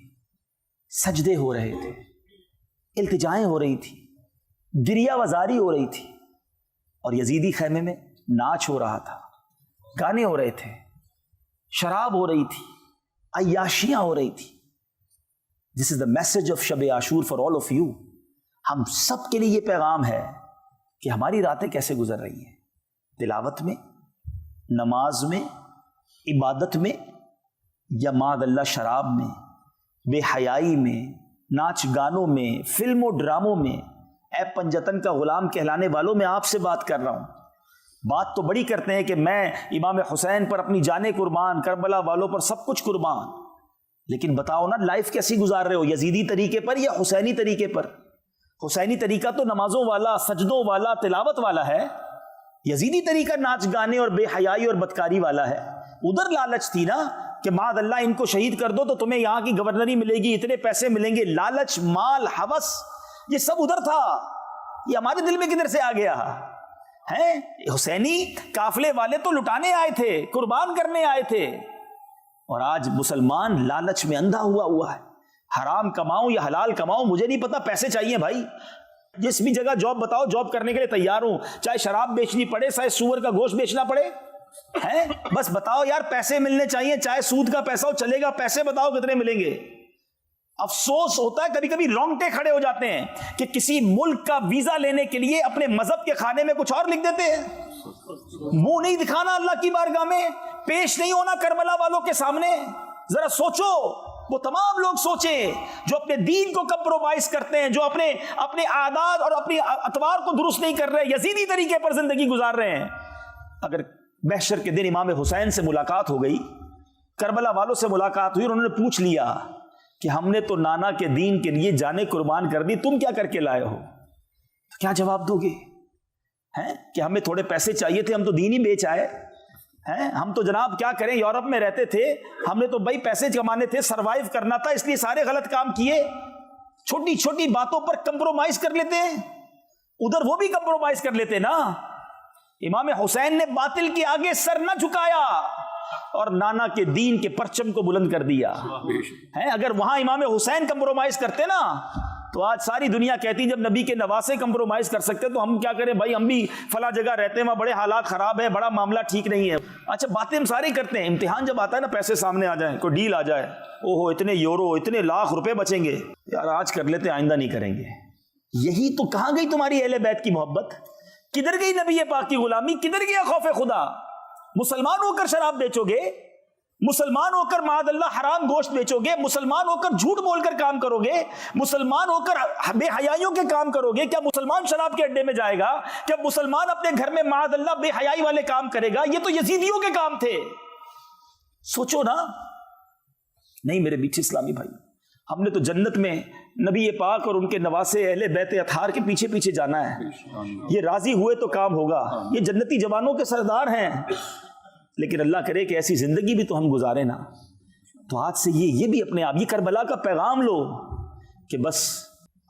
B: سجدے ہو رہے تھے، التجائیں ہو رہی تھی، گریہ وزاری ہو رہی تھی. اور یزیدی خیمے میں ناچ ہو رہا تھا، گانے ہو رہے تھے، شراب ہو رہی تھی، عیاشیاں ہو رہی تھی. This is the message of شب عاشور for all of you. ہم سب کے لیے یہ پیغام ہے کہ ہماری راتیں کیسے گزر رہی ہیں، تلاوت میں، نماز میں، عبادت میں، یا معاذ اللہ شراب میں، بے حیائی میں، ناچ گانوں میں، فلموں ڈراموں میں. اے پنجتن کا غلام کہلانے والوں، میں آپ سے بات کر رہا ہوں. بات تو بڑی کرتے ہیں کہ میں امام حسین پر اپنی جانیں قربان، کربلا والوں پر سب کچھ قربان، لیکن بتاؤ نا لائف کیسی گزار رہے ہو، یزیدی طریقے پر یا حسینی طریقے پر؟ حسینی طریقہ تو نمازوں والا، سجدوں والا، تلاوت والا ہے، یزیدی طریقہ ناچ گانے اور بے حیائی اور بدکاری والا ہے۔ ادھر لالچ تھی نا کہ معاذ اللہ ان کو شہید کر دو تو تمہیں یہاں کی گورنری ملے گی، اتنے پیسے ملیں گے، لالچ، مال، ہوس، یہ سب ادھر تھا، یہ ہمارے دل میں کدھر سے آ گیا ہے؟ حسینی قافلے والے تو لٹانے آئے تھے، قربان کرنے آئے تھے، اور آج مسلمان لالچ میں اندھا ہوا ہے، حرام کماؤں یا حلال کماؤں مجھے نہیں پتا، پیسے چاہیے بھائی، جس بھی جگہ جاب بتاؤ جاب کرنے کے لیے تیار ہوں، چاہے شراب بیچنی پڑے، چاہے سور کا گوشت بیچنا پڑے، ہیں بس بتاؤ یار پیسے ملنے چاہیے، چاہے سود کا پیسہ ہو چلے گا، پیسے بتاؤ کتنے ملیں گے۔ افسوس ہوتا ہے کبھی کبھی رونگٹے کھڑے ہو جاتے ہیں کہ کسی ملک کا ویزا لینے کے لیے اپنے مذہب کے کھانے میں کچھ اور لکھ دیتے ہیں، منہ نہیں دکھانا اللہ کی بارگاہ میں، پیش نہیں ہونا کربلا والوں کے سامنے۔ ذرا سوچو، وہ تمام لوگ سوچیں جو اپنے دین کو کمپرومائز کرتے ہیں، جو اپنے عادات اور اپنی اطوار کو درست نہیں کر رہے، یزیدی طریقے پر زندگی گزار رہے ہیں۔ اگر محشر کے دن امام حسین سے ملاقات ہو گئی، کربلا والوں سے ملاقات ہوئی اور انہوں نے پوچھ لیا کہ ہم نے تو نانا کے دین کے لیے جانیں قربان کر دی، تم کیا کر کے لائے ہو، تو کیا جواب دو گے؟ ہیں کہ ہمیں تھوڑے پیسے چاہیے تھے، ہم تو دین ہی بیچ آئے ہیں، ہم تو جناب کیا کریں، یورپ میں رہتے تھے، ہم نے تو بھائی پیسے کمانے تھے، سروائیو کرنا تھا، اس لیے سارے غلط کام کیے۔ چھوٹی چھوٹی باتوں پر کمپرومائز کر لیتے ہیں، ادھر وہ بھی کمپرومائز کر لیتے نا۔ امام حسین نے باطل کے آگے سر نہ جھکایا اور نانا کے دین کے پرچم کو بلند کر دیا ہے۔ اگر وہاں امام حسین کمپرومائز کرتے نا تو آج ساری دنیا کہتی جب نبی کے نواسے کمپرومائز کر سکتے تو ہم کیا کریں بھائی، ہم بھی فلاں جگہ رہتے ہیں، وہاں بڑے حالات خراب ہیں، بڑا معاملہ ٹھیک نہیں ہے۔ اچھا باتیں ہم ساری کرتے ہیں، امتحان جب آتا ہے نا، پیسے سامنے آ جائیں، کوئی ڈیل آ جائے، اوہو اتنے یورو، اتنے لاکھ روپے بچیں گے، یار آج کر لیتے آئندہ نہیں کریں گے۔ یہی تو کہاں گئی تمہاری اہل بیت کی محبت، کدھر گئی نبی پاک کی غلامی، کدھر گیا خوف خدا؟ مسلمان ہو کر شراب بیچو گے، مسلمان ہو کر معاذ اللہ حرام گوشت بیچو گے، مسلمان ہو کر جھوٹ بول کر کام کرو گے، مسلمان ہو کر بے حیائیوں کے کام کرو گے، کیا مسلمان شراب کے اڈے میں جائے گا؟ کیا مسلمان اپنے گھر میں معاذ اللہ بے حیائی والے کام کرے گا؟ یہ تو یزیدیوں کے کام تھے، سوچو نا۔ نہیں میرے بیچ اسلامی بھائی، ہم نے تو جنت میں نبی پاک اور ان کے نواسے اہل بیت اطہار کے پیچھے پیچھے جانا ہے، یہ راضی ہوئے تو کام ہوگا، یہ جنتی جوانوں کے سردار ہیں، لیکن اللہ کرے کہ ایسی زندگی بھی تو ہم گزارے نا۔ تو آج سے یہ بھی اپنے آپ، یہ کربلا کا پیغام لو کہ بس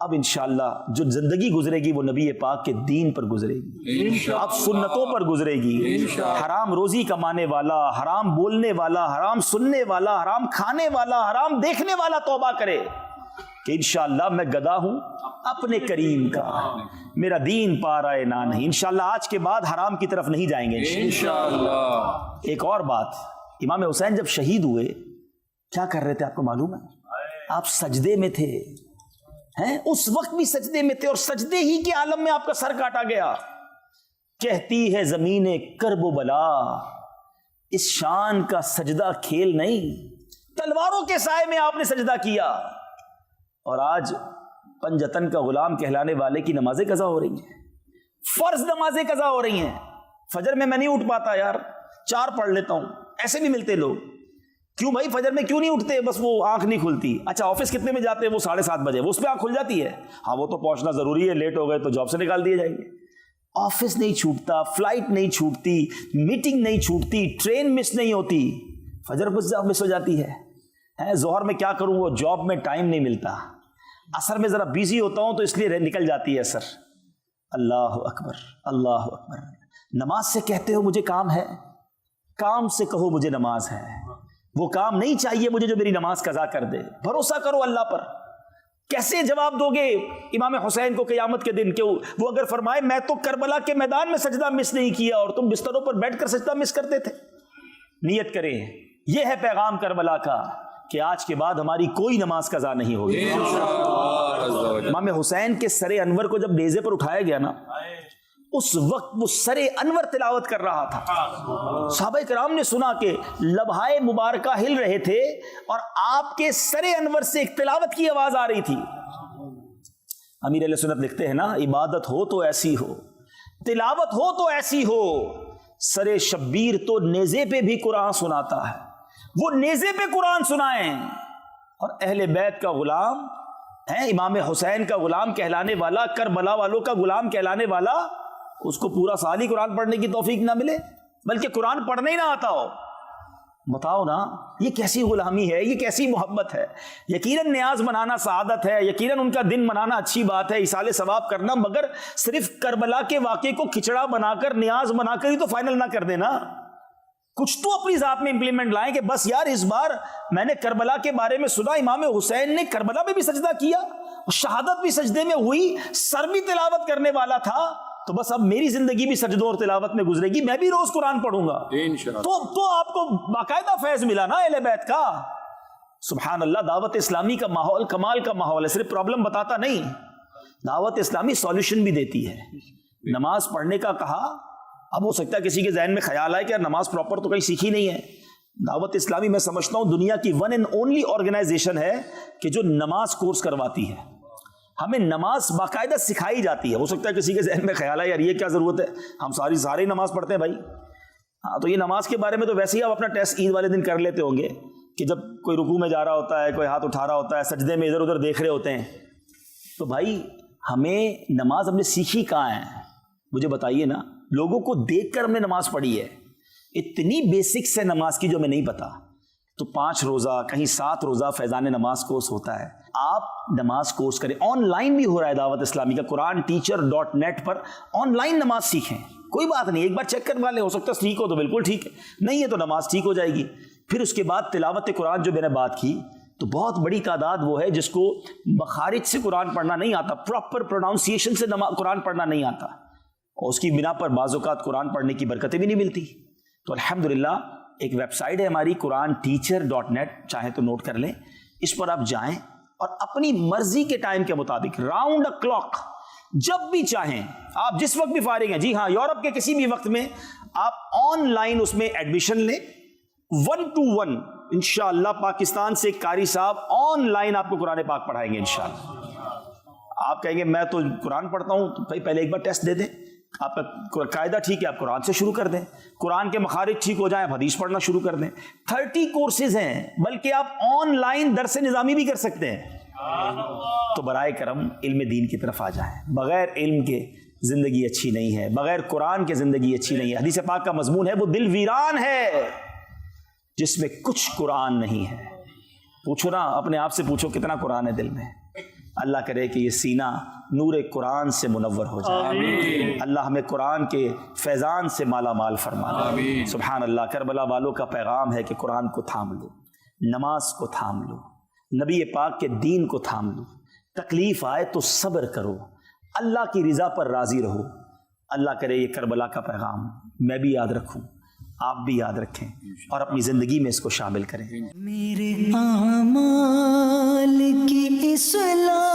B: اب انشاءاللہ جو زندگی گزرے گی وہ نبی پاک کے دین پر گزرے گی، اب سنتوں پر گزرے گی۔ حرام روزی کمانے والا، حرام بولنے والا، حرام سننے والا، حرام کھانے والا، حرام دیکھنے والا توبہ کرے کہ انشاءاللہ میں گدا ہوں اپنے کریم کا، میرا دین پا رہا ہے نہ نہیں، انشاءاللہ آج کے بعد حرام کی طرف نہیں جائیں گے انشاءاللہ۔ ایک اور بات، امام حسین جب شہید ہوئے کیا کر رہے تھے آپ کو معلوم ہے؟ آپ سجدے میں تھے، ہیں اس وقت بھی سجدے میں تھے، اور سجدے ہی کے عالم میں آپ کا سر کاٹا گیا۔ کہتی ہے زمین کرب و بلا، اس شان کا سجدہ کھیل نہیں، تلواروں کے سائے میں آپ نے سجدہ کیا، اور آج پنجتن کا غلام کہلانے والے کی نمازیں قضا ہو رہی ہیں، فرض نمازیں قضا ہو رہی ہیں۔ فجر میں نہیں اٹھ پاتا یار، 4 پڑھ لیتا ہوں، ایسے بھی ملتے لوگ، کیوں بھائی فجر میں کیوں نہیں اٹھتے؟ بس وہ آنکھ نہیں کھلتی۔ اچھا آفس کتنے میں جاتے ہیں؟ وہ 7:30 بجے، وہ اس پہ آنکھ کھل جاتی ہے، ہاں وہ تو پہنچنا ضروری ہے، لیٹ ہو گئے تو جاب سے نکال دیے جائیں گے۔ آفس نہیں چھوٹتا، فلائٹ نہیں چھوٹتی، میٹنگ نہیں چھوٹتی، ٹرین مس نہیں ہوتی، فجر مس ہو جاتی ہے۔ ظہر میں کیا کروں، وہ جاب میں ٹائم نہیں ملتا، عصر میں ذرا بیزی ہوتا ہوں تو اس لیے نکل جاتی ہے عصر۔ اللہ اکبر اللہ اکبر۔ نماز سے کہتے ہو مجھے کام ہے، کام سے کہو مجھے نماز ہے، وہ کام نہیں چاہیے مجھے جو میری نماز قضا کر دے۔ بھروسہ کرو اللہ پر۔ کیسے جواب دو گے امام حسین کو قیامت کے دن کہ وہ اگر فرمائے میں تو کربلا کے میدان میں سجدہ مس نہیں کیا اور تم بستروں پر بیٹھ کر سجدہ مس کرتے تھے؟ نیت کریں، یہ ہے پیغام کربلا کا کہ آج کے بعد ہماری کوئی نماز قضا نہیں ہوگی۔ امام حسین کے سر انور کو جب نیزے پر اٹھایا گیا نا، اس وقت وہ سر انور تلاوت کر رہا تھا۔ صحابہ کرام نے سنا کہ لبہائے مبارکہ ہل رہے تھے اور آپ کے سر انور سے ایک تلاوت کی آواز آ رہی تھی۔ امیر علیہ سنت لکھتے ہیں نا، عبادت ہو تو ایسی ہو تلاوت ہو تو ایسی ہو، سرے شبیر تو نیزے پہ بھی قرآن سناتا ہے، وہ نیزے پہ قرآن سنائیں۔ اور اہل بیت کا غلام ہے، امام حسین کا غلام کہلانے والا، کربلا والوں کا غلام کہلانے والا، اس کو پورا سال ہی قرآن پڑھنے کی توفیق نہ ملے، بلکہ قرآن پڑھنے ہی نہ آتا ہو۔ بتاؤ نا، یہ کیسی غلامی ہے، یہ کیسی محبت ہے؟ یقیناً نیاز منانا سعادت ہے، یقیناً ان کا دن منانا اچھی بات ہے، ایصال ثواب کرنا، مگر صرف کربلا کے واقعے کو کھچڑا بنا کر نیاز بنا کر ہی تو فائنل نہ کر دینا، کچھ تو اپنی ذات میں امپلیمنٹ لائیں کہ بس یار اس بار میں نے کربلا کے بارے میں سنا، امام حسین نے کربلا پہ بھی سجدہ کیا، شہادت بھی سجدے میں ہوئی، سر بھی تلاوت کرنے والا تھا، تو بس اب میری زندگی بھی سجدوں اور تلاوت میں گزرے گی، میں بھی روز قرآن پڑھوں گا تو آپ کو باقاعدہ فیض ملا نا اہل بیت کا۔ سبحان اللہ، دعوت اسلامی کا ماحول کمال کا ماحول ہے، صرف پرابلم بتاتا نہیں، دعوت اسلامی سولوشن بھی دیتی ہے۔ نماز پڑھنے کا کہا، اب ہو سکتا ہے کسی کے ذہن میں خیال آئے کہ یار نماز پراپر تو کہیں سیکھی نہیں ہے۔ دعوت اسلامی میں سمجھتا ہوں دنیا کی ون اینڈ اونلی آرگنائزیشن ہے کہ جو نماز کورس کرواتی ہے، ہمیں نماز باقاعدہ سکھائی جاتی ہے۔ ہو سکتا ہے کسی کے ذہن میں خیال ہے یار یہ کیا ضرورت ہے، ہم سارے نماز پڑھتے ہیں بھائی۔ ہاں تو یہ نماز کے بارے میں تو ویسے ہی آپ اپنا ٹیسٹ عید والے دن کر لیتے ہوں گے کہ جب کوئی رکوع میں جا رہا ہوتا ہے، کوئی ہاتھ اٹھا رہا ہوتا ہے، سجدے میں ادھر ادھر دیکھ رہے ہوتے ہیں، تو بھائی ہمیں نماز ہم نے سیکھی کہاں ہے؟ مجھے بتائیے نا، لوگوں کو دیکھ کر ہم نے نماز پڑھی ہے، اتنی بیسکس ہے نماز کی جو ہمیں نہیں پتا۔ تو 5 روزہ کہیں 7 روزہ فیضان نماز کورس ہوتا ہے، آپ نماز کورس کریں، آن لائن بھی ہو رہا ہے دعوت اسلامی کا، QuranTeacher.net پر آن لائن نماز سیکھیں، کوئی بات نہیں، ایک بار چیک کروا لیں، ہو سکتا ہے ٹھیک ہو تو بالکل ٹھیک ہے، نہیں ہے تو نماز ٹھیک ہو جائے گی۔ پھر اس کے بعد تلاوت قرآن جو میں نے بات کی، تو بہت بڑی تعداد وہ ہے جس کو مخارج سے قرآن پڑھنا نہیں آتا، پراپر پروناؤنسیشن سے قرآن پڑھنا نہیں آتا، اور اس کی بنا پر بعض اوقات قرآن پڑھنے کی برکتیں بھی نہیں ملتی۔ تو الحمدللہ ایک ویب سائٹ ہے ہماری QuranTeacher.net، چاہیں تو نوٹ کر لیں، اس پر آپ جائیں اور اپنی مرضی کے ٹائم کے مطابق راؤنڈ اے کلاک جب بھی چاہیں، آپ جس وقت بھی فارغ ہیں، جی ہاں، یورپ کے کسی بھی وقت میں آپ آن لائن اس میں ایڈمیشن لیں، 1 to 1 انشاءاللہ پاکستان سے ایک قاری صاحب آن لائن آپ کو قرآن پاک پڑھائیں گے انشاءاللہ۔ آپ کہیں گے میں تو قرآن پڑھتا ہوں، تو بھائی پہلے ایک بار ٹیسٹ دے دیں، آپ کا قاعدہ ٹھیک ہے آپ قرآن سے شروع کر دیں، قرآن کے مخارج ٹھیک ہو جائیں آپ حدیث پڑھنا شروع کر دیں۔ 30 کورسز ہیں، بلکہ آپ آن لائن درس نظامی بھی کر سکتے ہیں۔ تو برائے کرم علم دین کی طرف آ جائیں، بغیر علم کے زندگی اچھی نہیں ہے، بغیر قرآن کے زندگی اچھی نہیں ہے۔ حدیث پاک کا مضمون ہے وہ دل ویران ہے جس میں کچھ قرآن نہیں ہے۔ پوچھو نا اپنے آپ سے، پوچھو کتنا قرآن ہے دل میں۔ اللہ کرے کہ یہ سینہ نور قرآن سے منور ہو جائے، اللہ ہمیں قرآن کے فیضان سے مالا مال فرما دے۔ سبحان اللہ، کربلا والوں کا پیغام ہے کہ قرآن کو تھام لو، نماز کو تھام لو، نبی پاک کے دین کو تھام لو، تکلیف آئے تو صبر کرو، اللہ کی رضا پر راضی رہو۔ اللہ کرے یہ کربلا کا پیغام میں بھی یاد رکھوں، آپ بھی یاد رکھیں اور اپنی زندگی میں اس کو شامل کریں۔
A: میرے اعمال کی اصلاح